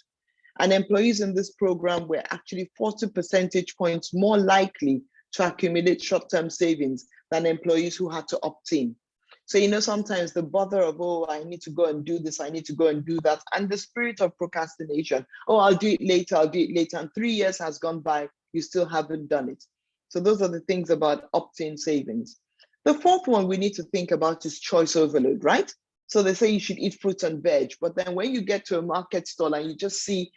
And employees in this program were actually 40 percentage points more likely to accumulate short-term savings than employees who had to opt in. So, you know, sometimes the bother of, oh, I need to go and do this, I need to go and do that, and the spirit of procrastination, oh, I'll do it later, and 3 years has gone by, you still haven't done it. So those are the things about opt-in savings. The fourth one we need to think about is choice overload, right? So they say you should eat fruit and veg, but then when you get to a market stall and you just see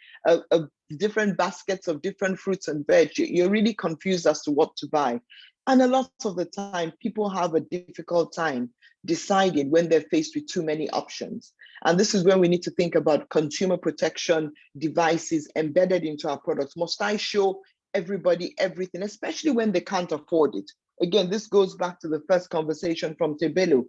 different baskets of different fruits and veg, you're really confused as to what to buy. And a lot of the time, people have a difficult time deciding when they're faced with too many options. And this is when we need to think about consumer protection devices embedded into our products. Must I show everybody everything, especially when they can't afford it? Again, this goes back to the first conversation from Tebelo.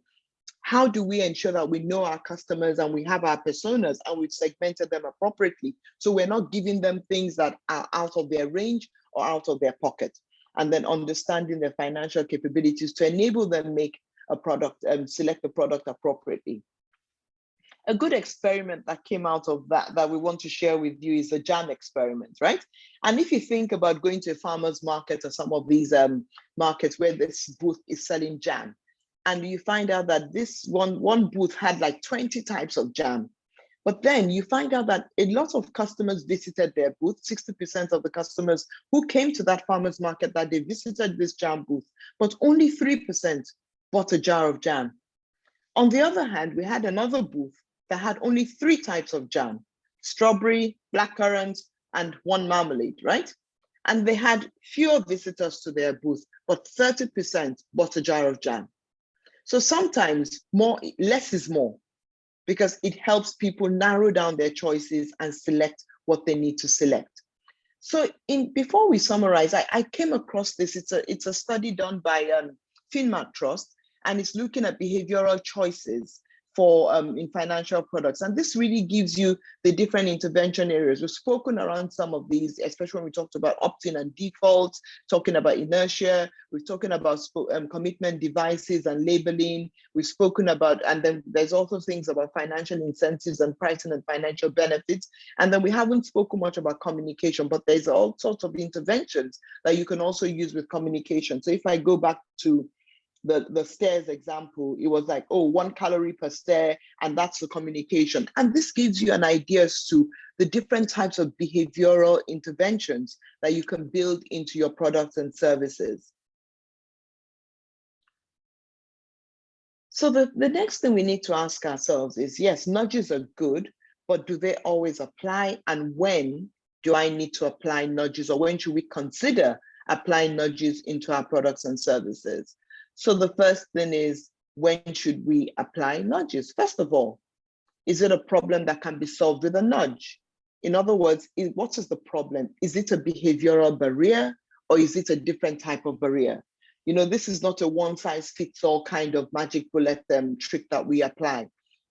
How do we ensure that we know our customers and we have our personas and we've segmented them appropriately, so we're not giving them things that are out of their range or out of their pocket? And then understanding their financial capabilities to enable them make a product and select the product appropriately. A good experiment that came out of that we want to share with you is a jam experiment, right? And if you think about going to a farmer's market or some of these markets where this booth is selling jam, and you find out that this one booth had like 20 types of jam. But then you find out that a lot of customers visited their booth. 60% of the customers who came to that farmer's market that they visited this jam booth, but only 3% bought a jar of jam. On the other hand, we had another booth that had only 3 types of jam: strawberry, blackcurrant, and one marmalade, right? And they had fewer visitors to their booth, but 30% bought a jar of jam. So sometimes less is more, because it helps people narrow down their choices and select what they need to select. So before we summarize, I came across this. It's a study done by Finmark Trust, and it's looking at behavioral choices for in financial products. And this really gives you the different intervention areas. We've spoken around some of these, especially when we talked about opt-in and default, talking about inertia. We've talking about commitment devices and labeling. We've spoken about, and then there's also things about financial incentives and pricing and financial benefits. And then we haven't spoken much about communication, but there's all sorts of interventions that you can also use with communication. So if I go back to the stairs example, it was like, oh, 1 calorie per stair, and that's the communication. And this gives you an idea as to the different types of behavioral interventions that you can build into your products and services. So the next thing we need to ask ourselves is, yes, nudges are good, but do they always apply? And when do I need to apply nudges, or when should we consider applying nudges into our products and services? So the first thing is, when should we apply nudges? First of all, is it a problem that can be solved with a nudge? In other words, what is the problem? Is it a behavioral barrier or is it a different type of barrier? You know, this is not a one size fits all kind of magic bullet trick that we apply.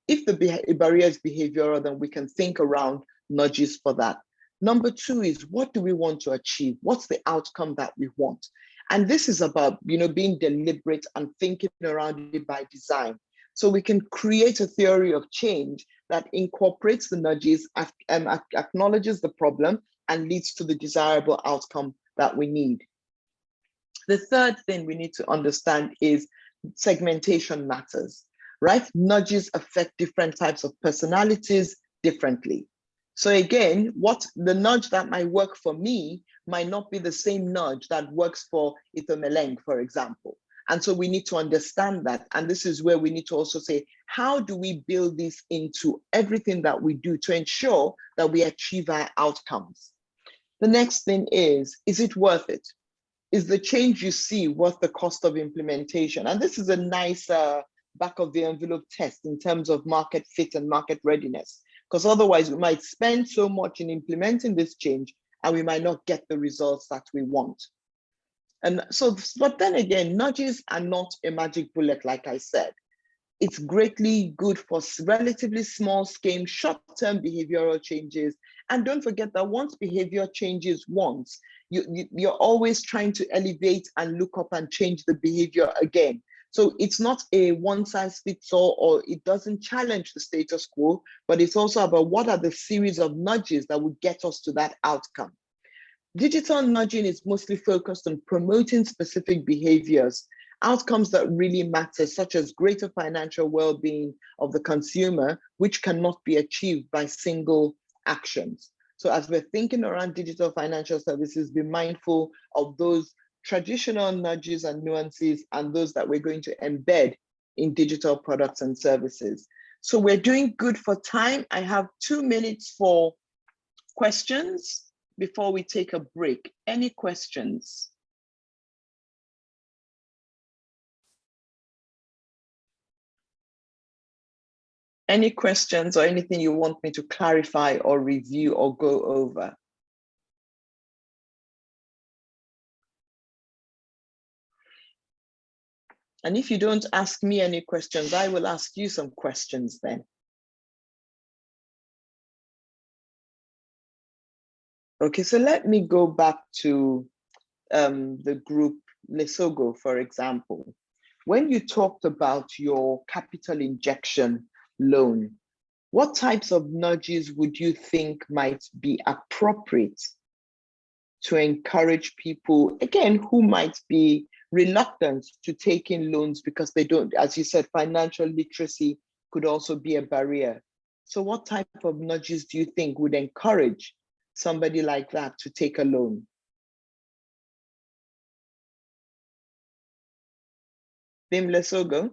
If the barrier is behavioral, then we can think around nudges for that. Number two is, what do we want to achieve? What's the outcome that we want? And this is about, you know, being deliberate and thinking around it by design. So we can create a theory of change that incorporates the nudges, acknowledges the problem, and leads to the desirable outcome that we need. The third thing we need to understand is segmentation matters, right? Nudges affect different types of personalities differently. So again, what the nudge that might work for me might not be the same nudge that works for Itomeleng, for example. And so we need to understand that. And this is where we need to also say, how do we build this into everything that we do to ensure that we achieve our outcomes? The next thing is it worth it? Is the change you see worth the cost of implementation? And this is a nice back of the envelope test in terms of market fit and market readiness, because otherwise we might spend so much in implementing this change and we might not get the results that we want. And so, but then again, nudges are not a magic bullet, like I said. It's greatly good for relatively small scale, short-term behavioral changes. And don't forget that once behavior changes once, you're always trying to elevate and look up and change the behavior again. So it's not a one size fits all, or it doesn't challenge the status quo, but it's also about what are the series of nudges that would get us to that outcome. Digital nudging is mostly focused on promoting specific behaviors, outcomes that really matter, such as greater financial well-being of the consumer, which cannot be achieved by single actions. So as we're thinking around digital financial services, be mindful of those traditional nudges and nuances and those that we're going to embed in digital products and services. So we're doing good for time. I have 2 minutes for questions before we take a break. Any questions? Any questions or anything you want me to clarify or review or go over? And if you don't ask me any questions, I will ask you some questions then. Okay, so let me go back to the group Lesotho, for example. When you talked about your capital injection loan, what types of nudges would you think might be appropriate to encourage people, again, who might be reluctant to take in loans because they don't, as you said, financial literacy could also be a barrier. So what type of nudges do you think would encourage somebody like that to take a loan? Bim Lesotho.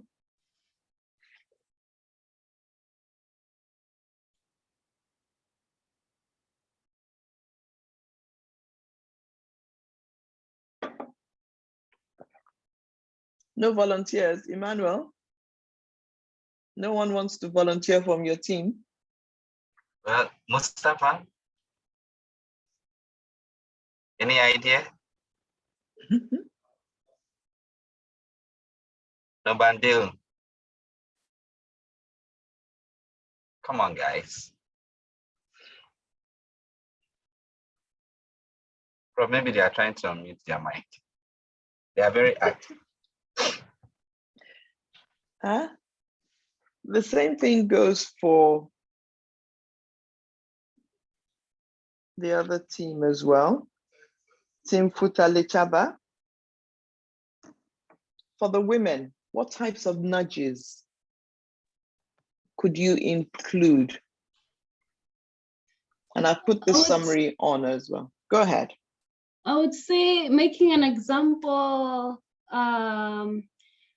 No volunteers. Emmanuel? No one wants to volunteer from your team? Well, Mustafa, any idea? No, Bandil. Come on, guys. Or maybe they are trying to unmute their mic. They are very active. The same thing goes for the other team as well. Team Phutalichaba. For the women, what types of nudges could you include? And I put the summary on as well. Go ahead. I would say making an example,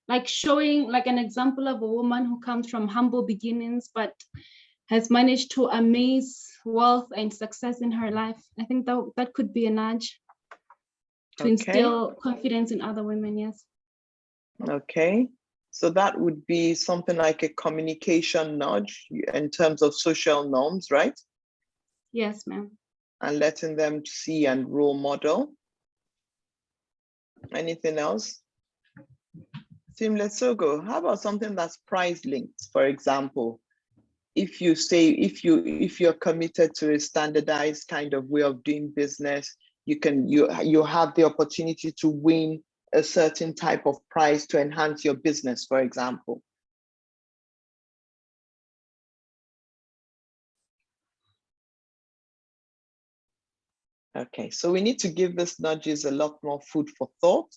like showing like an example of a woman who comes from humble beginnings, but has managed to amaze wealth and success in her life. I think that could be a nudge to instill confidence in other women, yes. Okay, so that would be something like a communication nudge in terms of social norms, right? Yes, ma'am. And letting them see and role model. Anything else? Team Lesotho, how about something that's price linked? For example, if you say, if you're committed to a standardized kind of way of doing business, you have the opportunity to win a certain type of prize to enhance your business, for example. Okay, so we need to give this nudges a lot more food for thought,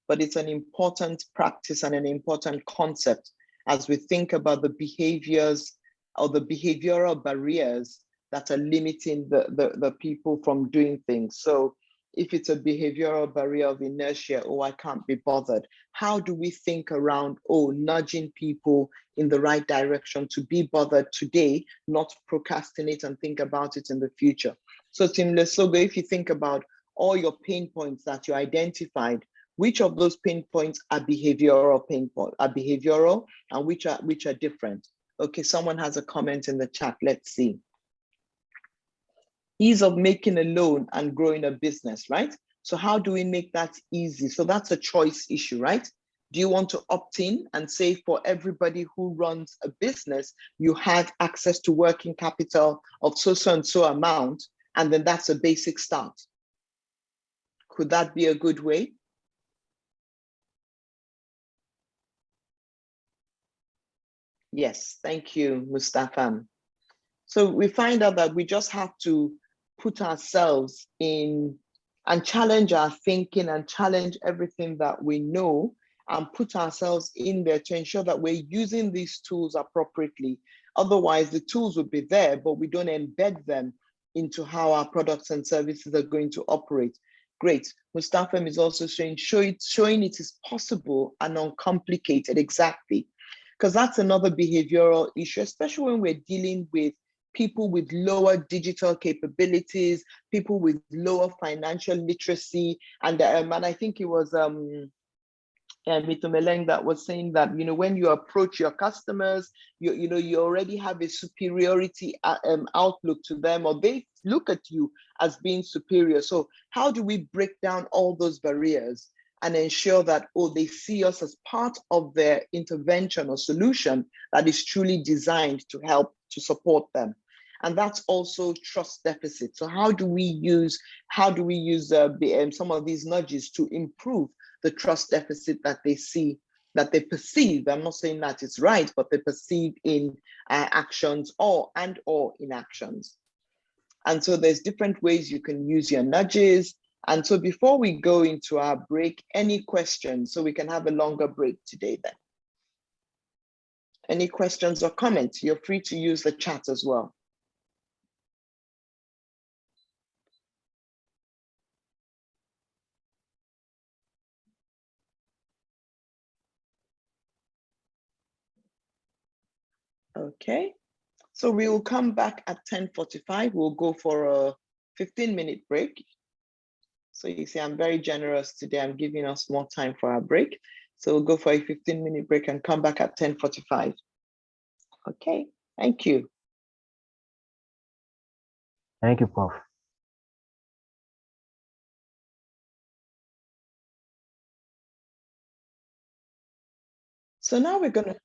but it's an important practice and an important concept as we think about the behaviors or the behavioral barriers that are limiting the people from doing things. So if it's a behavioral barrier of inertia, oh, I can't be bothered, how do we think around, oh, nudging people in the right direction to be bothered today, not procrastinate and think about it in the future? So Team Lesotho, if you think about all your pain points that you identified, which of those pain points are behavioral pain points, are behavioral, and which are different? Okay, someone has a comment in the chat. Let's see. Ease of making a loan and growing a business, right? So how do we make that easy? So that's a choice issue, right? Do you want to opt in and say for everybody who runs a business, you had access to working capital of so and so amount, and then that's a basic start? Could that be a good way? Yes, thank you, Mustafa. So we find out that we just have to put ourselves in and challenge our thinking and challenge everything that we know and put ourselves in there to ensure that we're using these tools appropriately. Otherwise, the tools will be there, but we don't embed them into how our products and services are going to operate. Great. Mustafa is also showing it is possible and uncomplicated. Exactly. Because that's another behavioral issue, especially when we're dealing with people with lower digital capabilities, people with lower financial literacy. And I think it was Mitumeleng that was saying that, you know, when you approach your customers, you already have a superiority outlook to them, or they look at you as being superior. So how do we break down all those barriers and ensure that, oh, they see us as part of their intervention or solution that is truly designed to help to support them? And that's also trust deficit. So how do we use some of these nudges to improve the trust deficit that they see, that they perceive? I'm not saying that it's right, but they perceive in actions or inactions. And so there's different ways you can use your nudges. And so before we go into our break, any questions? So we can have a longer break today then. Any questions or comments? You're free to use the chat as well. Okay, so we will come back at 10:45. We'll go for a 15-minute break. So you see, I'm very generous today. I'm giving us more time for our break. So we'll go for a 15-minute break and come back at 10:45. Okay, thank you. Thank you, Prof. So now we're gonna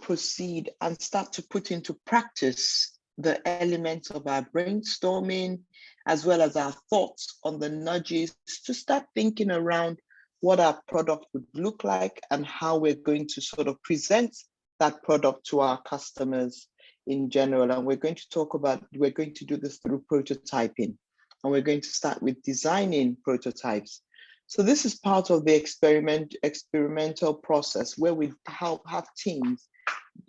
proceed and start to put into practice the elements of our brainstorming, as well as our thoughts on the nudges, to start thinking around what our product would look like and how we're going to sort of present that product to our customers in general. And we're going to do this through prototyping. And we're going to start with designing prototypes. So this is part of the experimental process where we have teams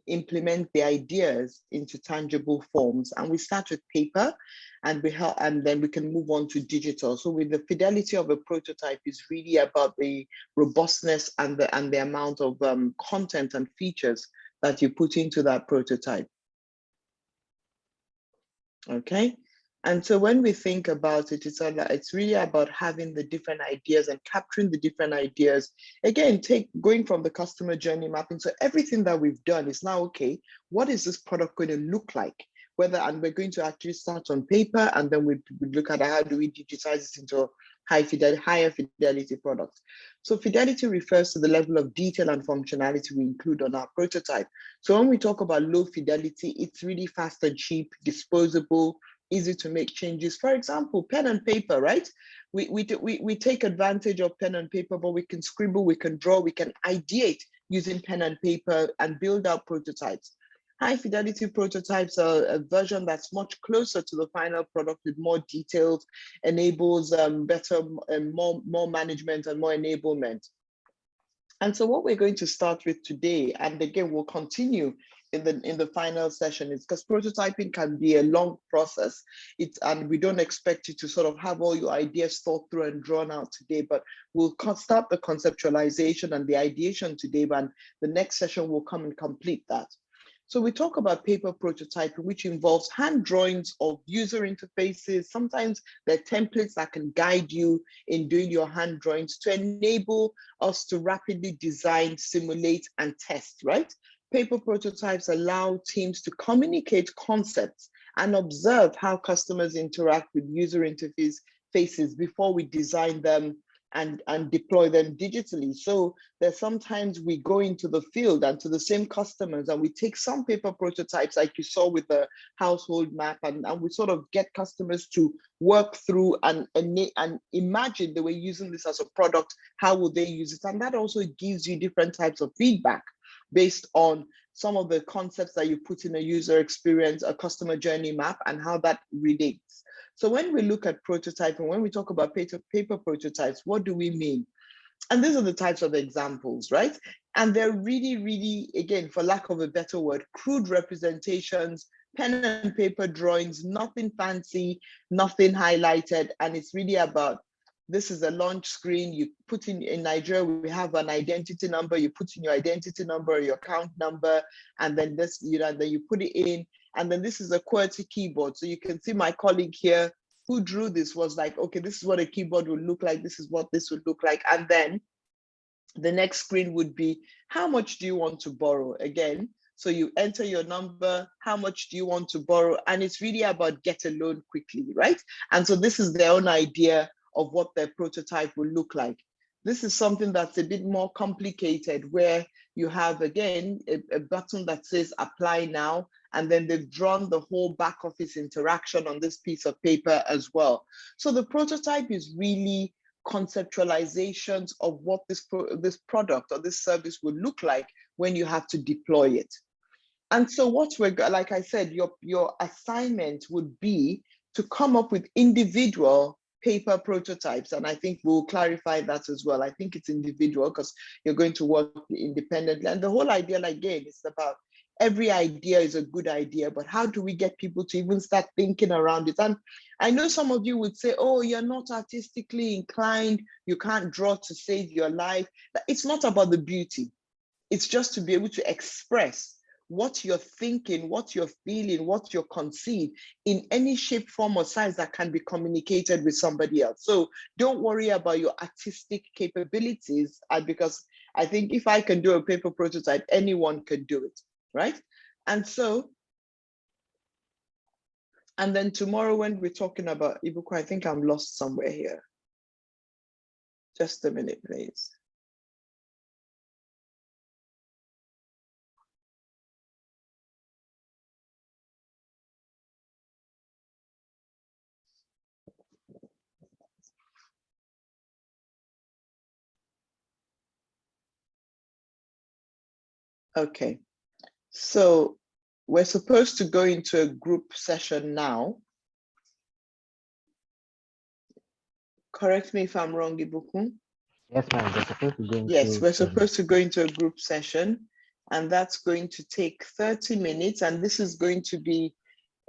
implement the ideas into tangible forms, and we start with paper, and then we can move on to digital. So with the fidelity of a prototype is really about the robustness and the amount of content and features that you put into that prototype. Okay. And so when we think about it, it's really about having the different ideas and capturing the different ideas. Again, going from the customer journey mapping. So everything that we've done is now, okay, what is this product going to look like and we're going to actually start on paper, and then we look at how do we digitize it into higher fidelity products. So fidelity refers to the level of detail and functionality we include on our prototype. So when we talk about low fidelity, it's really fast and cheap, disposable, easy to make changes. For example, pen and paper, right? We take advantage of pen and paper, but we can scribble, we can draw, we can ideate using pen and paper and build out prototypes. High fidelity prototypes are a version that's much closer to the final product with more details, enables better and more management and more enablement. And so what we're going to start with today, and again, we'll continue in the final session, is because prototyping can be a long process. And we don't expect you to sort of have all your ideas thought through and drawn out today, but we'll start the conceptualization and the ideation today, and the next session will come and complete that. So we talk about paper prototyping, which involves hand drawings of user interfaces. Sometimes there are templates that can guide you in doing your hand drawings to enable us to rapidly design, simulate, and test, right? Paper prototypes allow teams to communicate concepts and observe how customers interact with user interfaces before we design them and deploy them digitally. So there's sometimes we go into the field and to the same customers, and we take some paper prototypes like you saw with the household map, and we sort of get customers to work through and imagine they were using this as a product, how would they use it? And that also gives you different types of feedback based on some of the concepts that you put in a user experience, a customer journey map, and how that relates. So when we look at prototyping, when we talk about paper prototypes, what do we mean? And these are the types of examples, right? And they're really, really, again, for lack of a better word, crude representations, pen and paper drawings, nothing fancy, nothing highlighted. And it's really about, this is a launch screen. You put in Nigeria, we have an identity number. You put in your identity number, your account number, and then this, then you put it in. And then this is a QWERTY keyboard. So you can see my colleague here who drew this was like, okay, this is what a keyboard would look like. This is what this would look like. And then the next screen would be, how much do you want to borrow? Again, so you enter your number, how much do you want to borrow? And it's really about get a loan quickly, right? And so this is their own idea of what their prototype will look like. This is something that's a bit more complicated, where you have, again, a button that says apply now, and then they've drawn the whole back office interaction on this piece of paper as well. So the prototype is really conceptualizations of what this product or this service would look like when you have to deploy it. And so what like I said, your assignment would be to come up with individual paper prototypes. And I think we'll clarify that as well. I think it's individual because you're going to work independently. And the whole idea, again, is about every idea is a good idea, but how do we get people to even start thinking around it? And I know some of you would say, oh, you're not artistically inclined, you can't draw to save your life. It's not about the beauty. It's just to be able to express what you're thinking, what you're feeling, what you're conceiving in any shape, form, or size that can be communicated with somebody else. So don't worry about your artistic capabilities, because I think if I can do a paper prototype, anyone can do it, right? And so, and then tomorrow when we're talking about Ibuku, I think I'm lost somewhere here. Just a minute, please. Okay, so we're supposed to go into a group session now. Correct me if I'm wrong, Ibuku. Yes, ma'am. We're supposed to go into. Yes, we're supposed to go into a group session, and that's going to take 30 minutes. And this is going to be,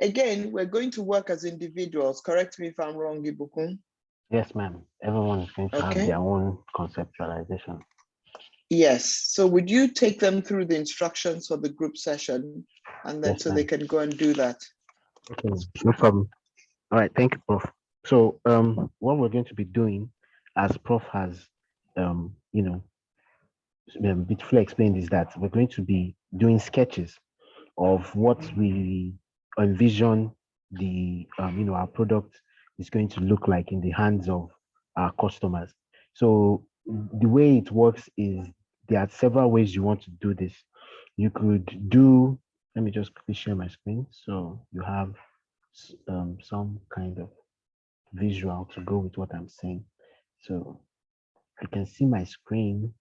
again, we're going to work as individuals. Correct me if I'm wrong, Ibuku. Yes, ma'am. Everyone is going to have their own conceptualization. Yes. So would you take them through the instructions for the group session, and then so they can go and do that? Okay, no problem. All right, thank you, Prof. So what we're going to be doing, as Prof has beautifully explained, is that we're going to be doing sketches of what we envision the our product is going to look like in the hands of our customers. So the way it works is there are several ways you want to do this. You could do, let me just quickly share my screen so you have some kind of visual to go with what I'm saying. So you can see my screen.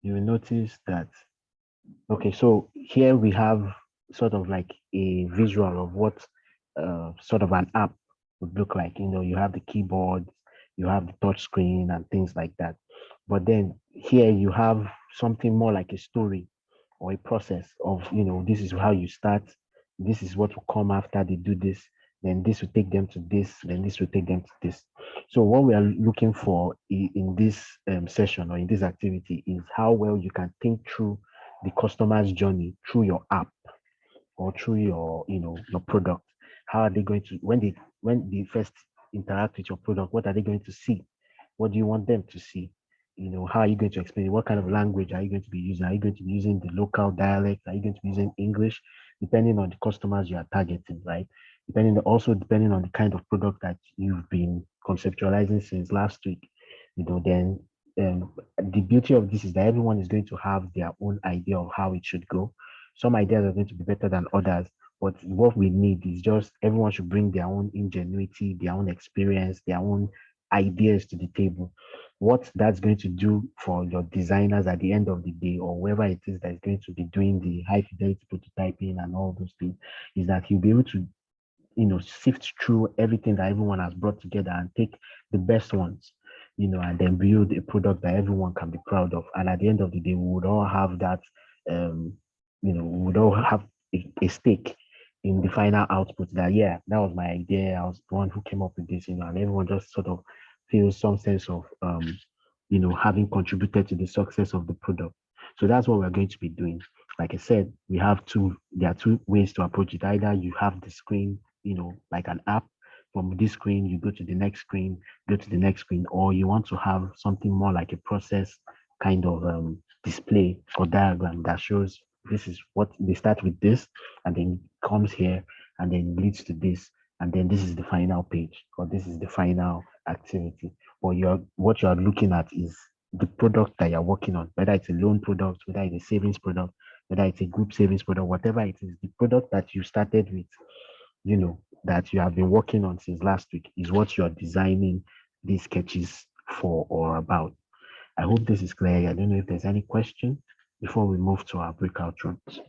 You will notice that, okay, so here we have sort of like a visual of what sort of an app would look like. You have the keyboard, you have the touch screen and things like that. But then here you have something more like a story or a process of, this is how you start, this is what will come after they do this, then this will take them to this, then this will take them to this. So what we are looking for in this session or in this activity is how well you can think through the customer's journey through your app or through your product. How are they going to, when they first interact with your product, what are they going to see? What do you want them to see? How are you going to explain it? What kind of language are you going to be using? Are you going to be using the local dialect? Are you going to be using English? Depending on the customers you are targeting, right? Depending on the kind of product that you've been conceptualizing since last week, then the beauty of this is that everyone is going to have their own idea of how it should go. Some ideas are going to be better than others, but what we need is just everyone should bring their own ingenuity, their own experience, their own ideas to the table. What that's going to do for your designers at the end of the day, or whoever it is that is going to be doing the high fidelity prototyping and all those things, is that you'll be able to sift through everything that everyone has brought together and take the best ones, and then build a product that everyone can be proud of. And at the end of the day, we would all have that, we would all have a stake in the final output that, yeah, that was my idea. I was the one who came up with this, and everyone just sort of feels some sense of, having contributed to the success of the product. So that's what we're going to be doing. Like I said, there are two ways to approach it. Either you have the screen, like an app. From this screen, you go to the next screen, go to the next screen, or you want to have something more like a process kind of display or diagram that shows this is what they start with this, and then comes here, and then leads to this, and then this is the final page, or this is the final activity. Or what you are looking at is the product that you're working on, whether it's a loan product, whether it's a savings product, whether it's a group savings product, whatever it is, the product that you started with, that you have been working on since last week is what you're designing these sketches for or about. I hope this is clear. I don't know if there's any question before we move to our breakout rooms.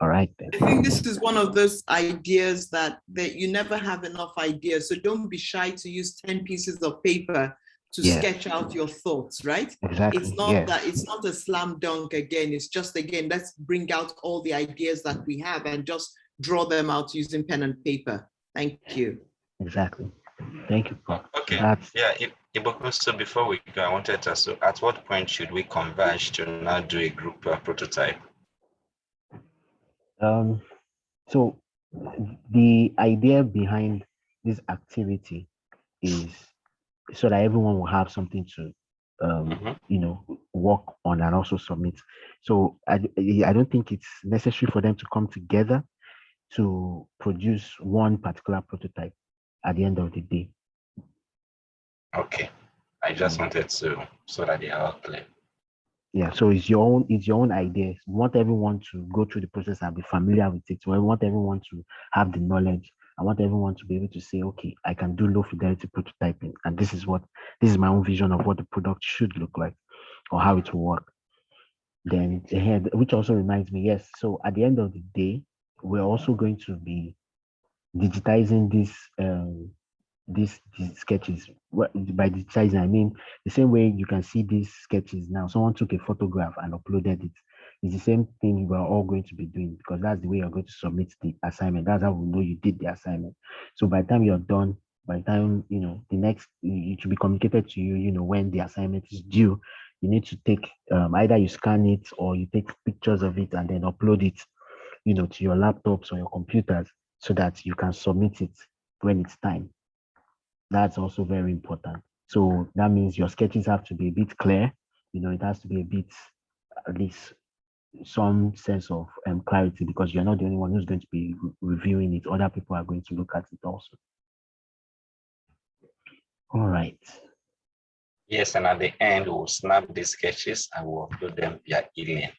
All right, then. I think this is one of those ideas that you never have enough ideas. So don't be shy to use 10 pieces of paper to sketch out your thoughts, right? Exactly. It's not that it's not a slam dunk again. It's just, again, let's bring out all the ideas that we have and just draw them out using pen and paper. Thank you. Exactly. Thank you, Paul. Okay. So before we go, I wanted to ask, so at what point should we converge to now do a group prototype? So the idea behind this activity is so that everyone will have something to work on and also submit. So I don't think it's necessary for them to come together to produce one particular prototype at the end of the day. Okay, I just wanted to, so that they are all clear. Yeah, so it's your own ideas. We want everyone to go through the process and be familiar with it. So I want everyone to have the knowledge. I want everyone to be able to say, okay, I can do low fidelity prototyping, and this is my own vision of what the product should look like or how it will work. Then which also reminds me, yes, so at the end of the day, we're also going to be digitizing these sketches. By digitizing, I mean the same way you can see these sketches now. Someone took a photograph and uploaded it. It's the same thing we're all going to be doing, because that's the way you're going to submit the assignment. That's how we know you did the assignment. So by the time you're done, by the time the next, it should be communicated to you, when the assignment is due. You need to take either you scan it or you take pictures of it and then upload it, to your laptops or your computers, so that you can submit it when it's time. That's also very important. So that means your sketches have to be a bit clear. It has to be a bit, at least, some sense of clarity, because you're not the only one who's going to be reviewing it. Other people are going to look at it also. All right. Yes, and at the end, we'll snap the sketches and we'll upload them via email.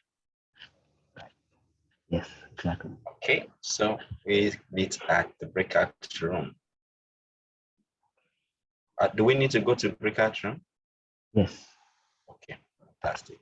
Yes, exactly. Okay, so we meet at the breakout room. Do we need to go to breakout room? Yes. Okay, fantastic.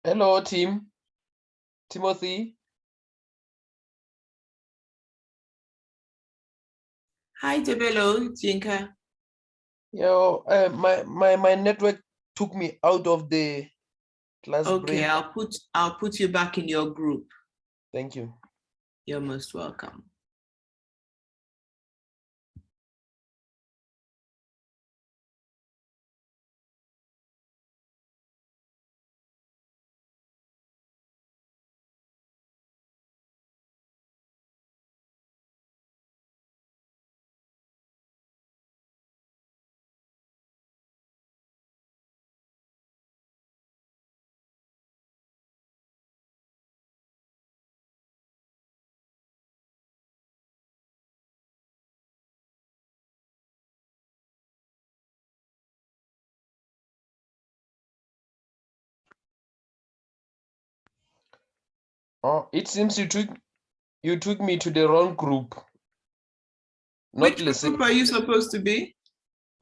Hello, team. Timothy. Hi, Tebelo, Jinka. Yo, my network took me out of the class Okay, break. I'll put you back in your group. Thank you. You're most welcome. Oh, it seems you took me to the wrong group. Not Which group are you supposed to be?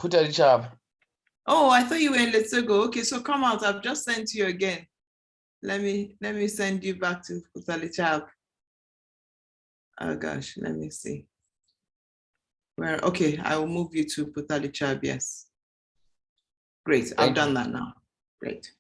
Phutalichaba. Oh, I thought you were in Letshego. Okay, so come out. I've just sent you again. Let me send you back to Phutalichaba. Oh gosh, let me see. Where? Okay, I will move you to Phutalichaba. Yes. Great. I've done that now. Great.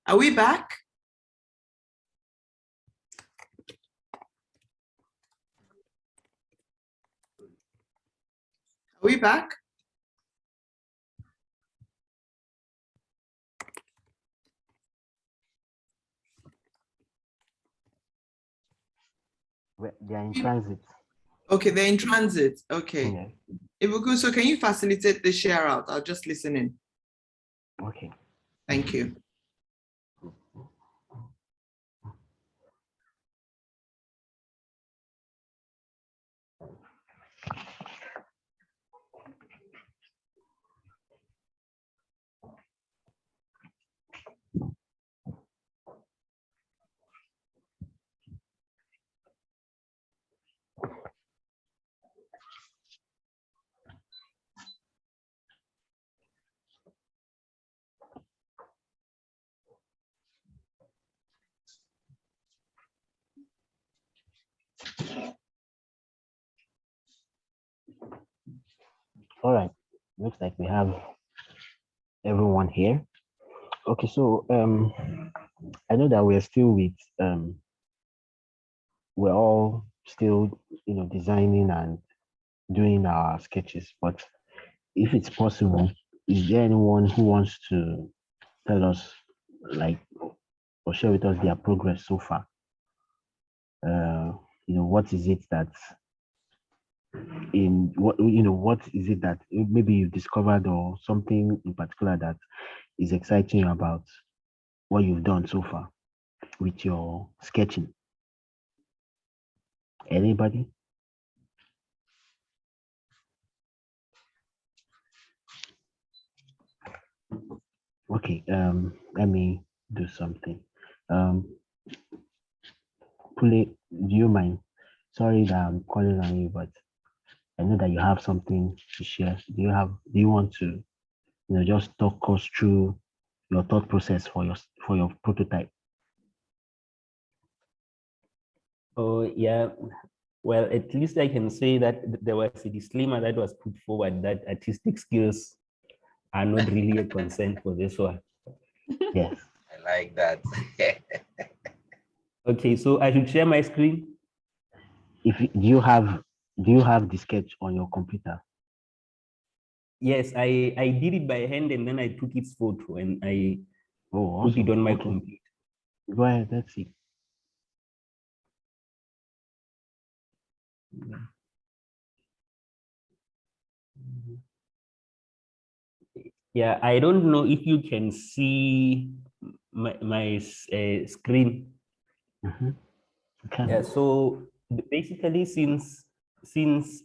Are we back? Are we back? They're in transit. Okay, they're in transit. Okay. Yeah. Ibuku, so can you facilitate the share out? I'll just listen in. Okay. Thank you. All right. Looks like we have everyone here. Okay, so I know that we're still with we're all still designing and doing our sketches, but if it's possible, is there anyone who wants to tell us like or share with us their progress so far? What is it that what is it that maybe you've discovered or something in particular that is exciting you about what you've done so far with your sketching? Anybody? Okay, let me do something. Pule, do you mind? Sorry that I'm calling on you, but I know that you have something to share. Do you want to just talk us through your thought process for your prototype? Oh yeah, well, at least I can say that there was a disclaimer that was put forward that artistic skills are not really a concern for this one. Yes. I like that. Okay, so I should share my screen. Do you have the sketch on your computer? Yes, I did it by hand and then I took its photo and I put it on my computer. Go ahead, let's see. Yeah, I don't know if you can see my screen. Mm-hmm. Okay. Yeah, so basically since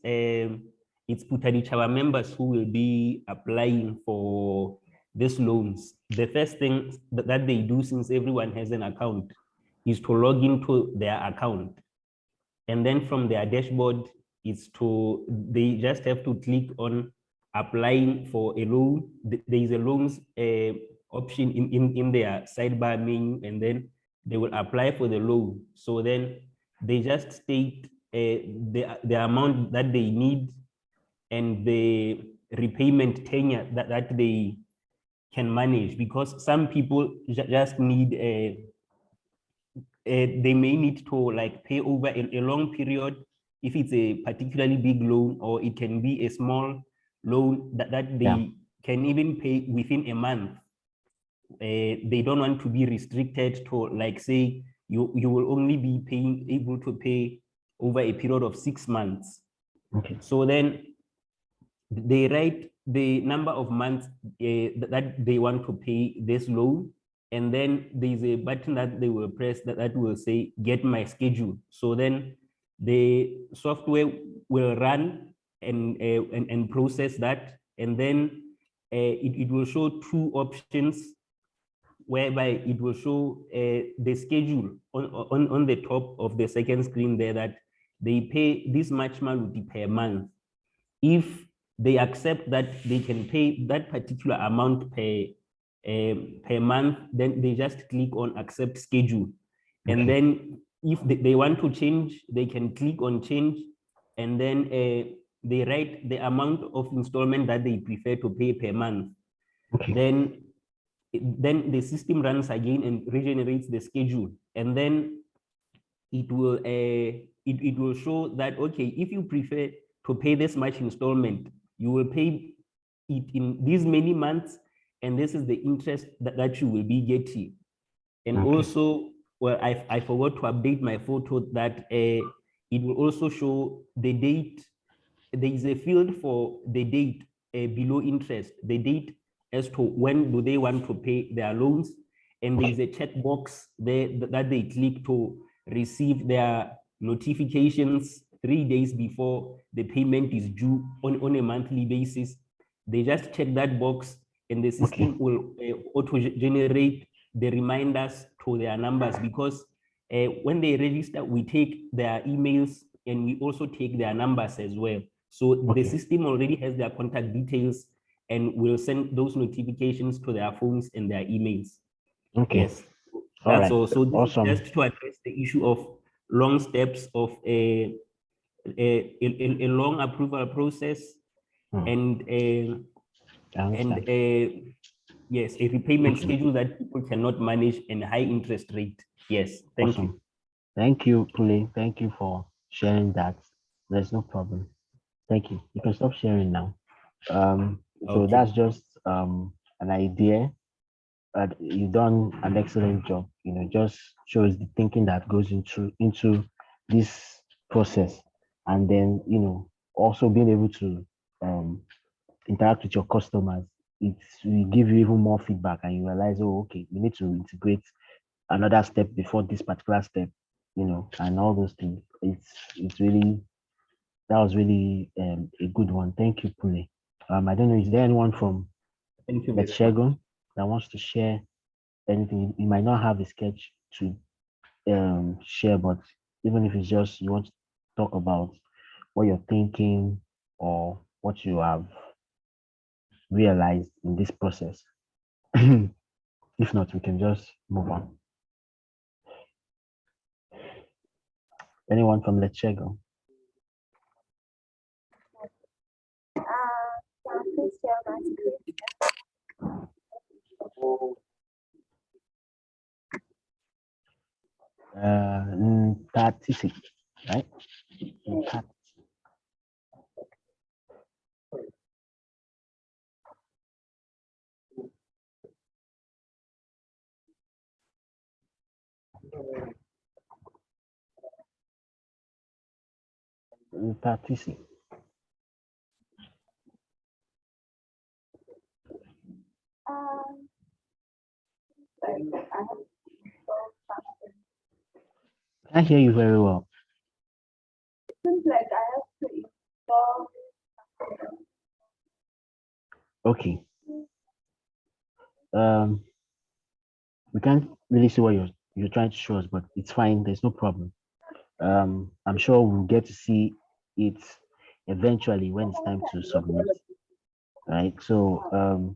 it's Phutalichaba members who will be applying for these loans, the first thing that they do, since everyone has an account, is to log into their account. And then from their dashboard, they just have to click on applying for a loan. There is a loans option in their sidebar menu, and then they will apply for the loan. So then they just state the amount that they need and the repayment tenure that they can manage, because some people just need they may need to like pay over a long period if it's a particularly big loan, or it can be a small loan that they can even pay within a month. They don't want to be restricted to, like, say you will only be able to pay over a period of 6 months. Okay. So then they write the number of months that they want to pay this loan, and then there's a button that they will press that will say get my schedule. So then the software will run and process that, and then it will show two options, whereby it will show the schedule on the top of the second screen there, that they pay this much money per month. If they accept that they can pay that particular amount per month, then they just click on accept schedule. Okay. And then if they want to change, they can click on change, and then they write the amount of installment that they prefer to pay per month. Okay. Then then the system runs again and regenerates the schedule, and then it will it will show that, okay, if you prefer to pay this much installment, you will pay it in these many months, and this is the interest that you will be getting. And also, well, I forgot to update my photo that it will also show the date. There is a field for the date below interest, the date as to when do they want to pay their loans. And there is a checkbox there that they click to receive their notifications 3 days before the payment is due on a monthly basis. They just check that box, and the system will auto-generate the reminders to their numbers, because when they register, we take their emails and we also take their numbers as well. So the system already has their contact details and will send those notifications to their phones and their emails. Okay. Yes, that's all. So this awesome. is just to address the issue of long steps of a long approval process and yes, a repayment schedule that people cannot manage and high interest rate. Yes, thank you. Thank you, Pule. Thank you for sharing that. There's no problem. Thank you. You can stop sharing now. So that's just an idea. You've done an excellent job. Just shows the thinking that goes into this process, and then also being able to interact with your customers. It will give you even more feedback, and you realize, oh, okay, we need to integrate another step before this particular step, and all those things. That was really a good one. Thank you, Pule. I don't know, is there anyone from Letshego that wants to share anything? You might not have a sketch to share, but even if it's just you want to talk about what you're thinking or what you have realized in this process. If not, we can just move on. Anyone from Letshego? Please share my screen. Statistic, right? Statistic. I hear you very well. It seems like I have to install. Okay. We can't really see what you're trying to show us, but it's fine. There's no problem. I'm sure we'll get to see it eventually when it's time to submit. Right. So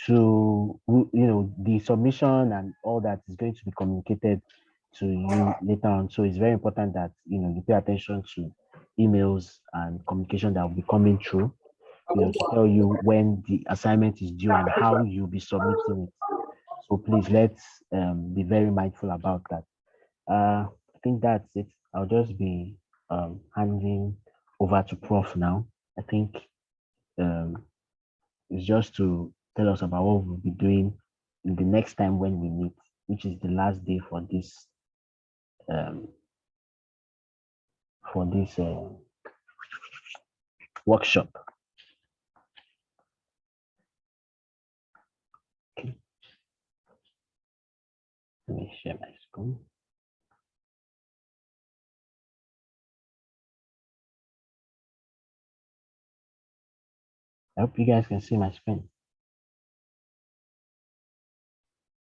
the submission and all that is going to be communicated to you later on. So it's very important that you pay attention to emails and communication that will be coming through, to tell you when the assignment is due and how you'll be submitting it. So please let's be very mindful about that. I think that's it. I'll just be handing over to Prof now. I think it's just to tell us about what we'll be doing in the next time when we meet, which is the last day for this workshop. Okay. Let me share my screen. I hope you guys can see my screen.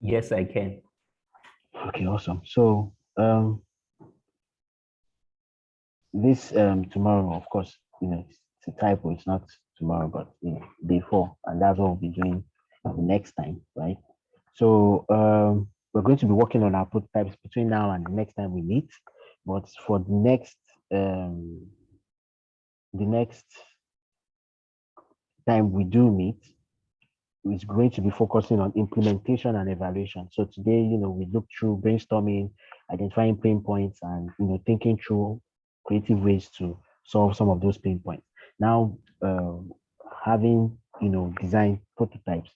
Yes, I can. Okay, awesome. So this tomorrow, of course, it's a typo. It's not tomorrow, but day 4, and that's what we'll be doing the next time, right? So we're going to be working on our prototypes between now and the next time we meet. But for the next time we do meet, is going to be focusing on implementation and evaluation. So today, we look through brainstorming, identifying pain points, and thinking through creative ways to solve some of those pain points. Now, having design prototypes,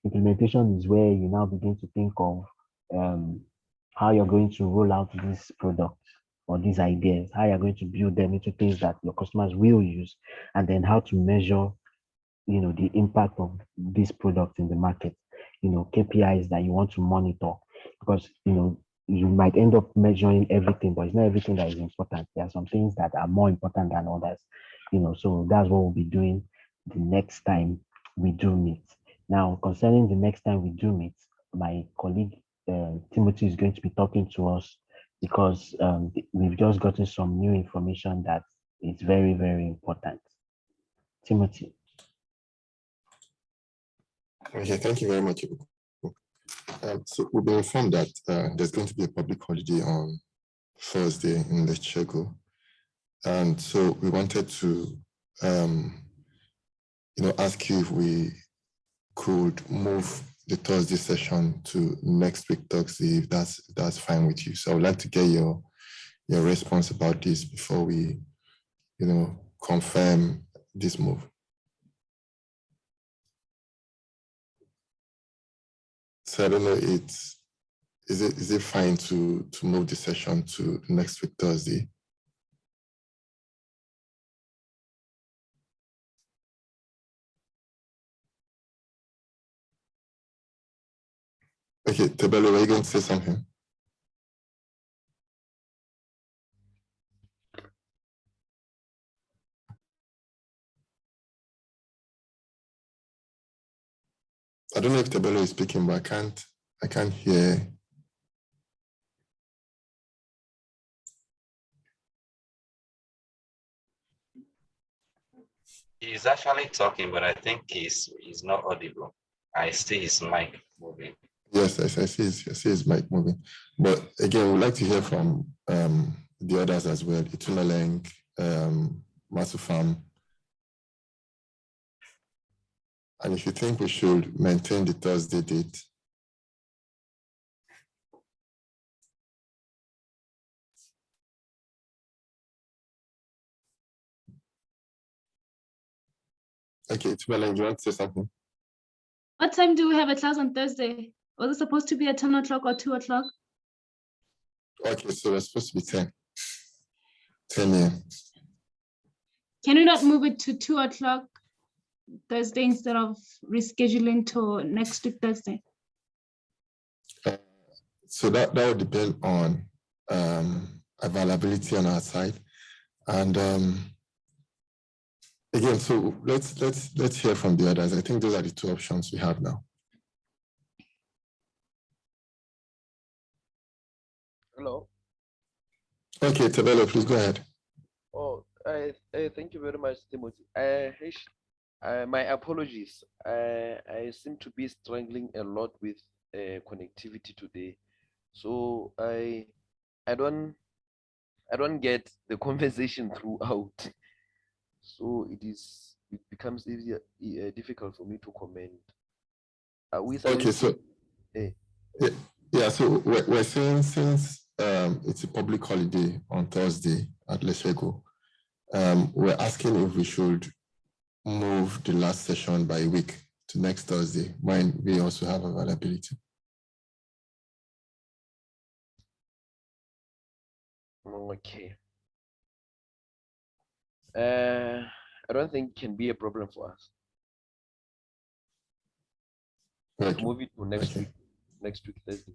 implementation is where you now begin to think of how you're going to roll out these products or these ideas, how you're going to build them into things that your customers will use, and then how to measure the impact of this product in the market, KPIs that you want to monitor, because you might end up measuring everything, but it's not everything that is important. There are some things that are more important than others, so that's what we'll be doing the next time we do meet. Now, concerning the next time we do meet, my colleague Timothy is going to be talking to us, because we've just gotten some new information that is very, very important. Timothy. Okay, thank you very much. So we've been informed that there's going to be a public holiday on Thursday in Letshego. And so we wanted to, ask you if we could move the Thursday session to next week Thursday, if that's fine with you. So I would like to get your response about this before we, confirm this move. So I don't know, is it fine to move the session to next week Thursday? Okay, Tebelo, are you going to say something? I don't know if Tebelo is speaking, but I can't hear. He's actually talking, but I think he's not audible. I see his mic moving. Yes, I see his mic moving. But again, we'd like to hear from the others as well. Ituna Leng, Masufam. And if you think we should maintain the Thursday date. Okay, Ituna Leng, do you want to say something? What time do we have a class on Thursday? Was it supposed to be at 10 o'clock or 2 o'clock? Okay, so it's supposed to be 10 a.m. Can we not move it to 2 o'clock Thursday instead of rescheduling to next week Thursday? So that would depend on availability on our side. And again, so let's hear from the others. I think those are the two options we have now. Hello. Okay, Tabelo, please go ahead. Oh, thank you very much, Timothy. My apologies. I seem to be struggling a lot with connectivity today, so I don't get the conversation throughout. So it becomes easier, difficult for me to comment. Okay, so yeah, so we're saying since it's a public holiday on Thursday at Lesotho, we're asking if we should move the last session by a week to next Thursday when we also have availability. Okay. I don't think it can be a problem for us. Okay. Move it to next week Thursday.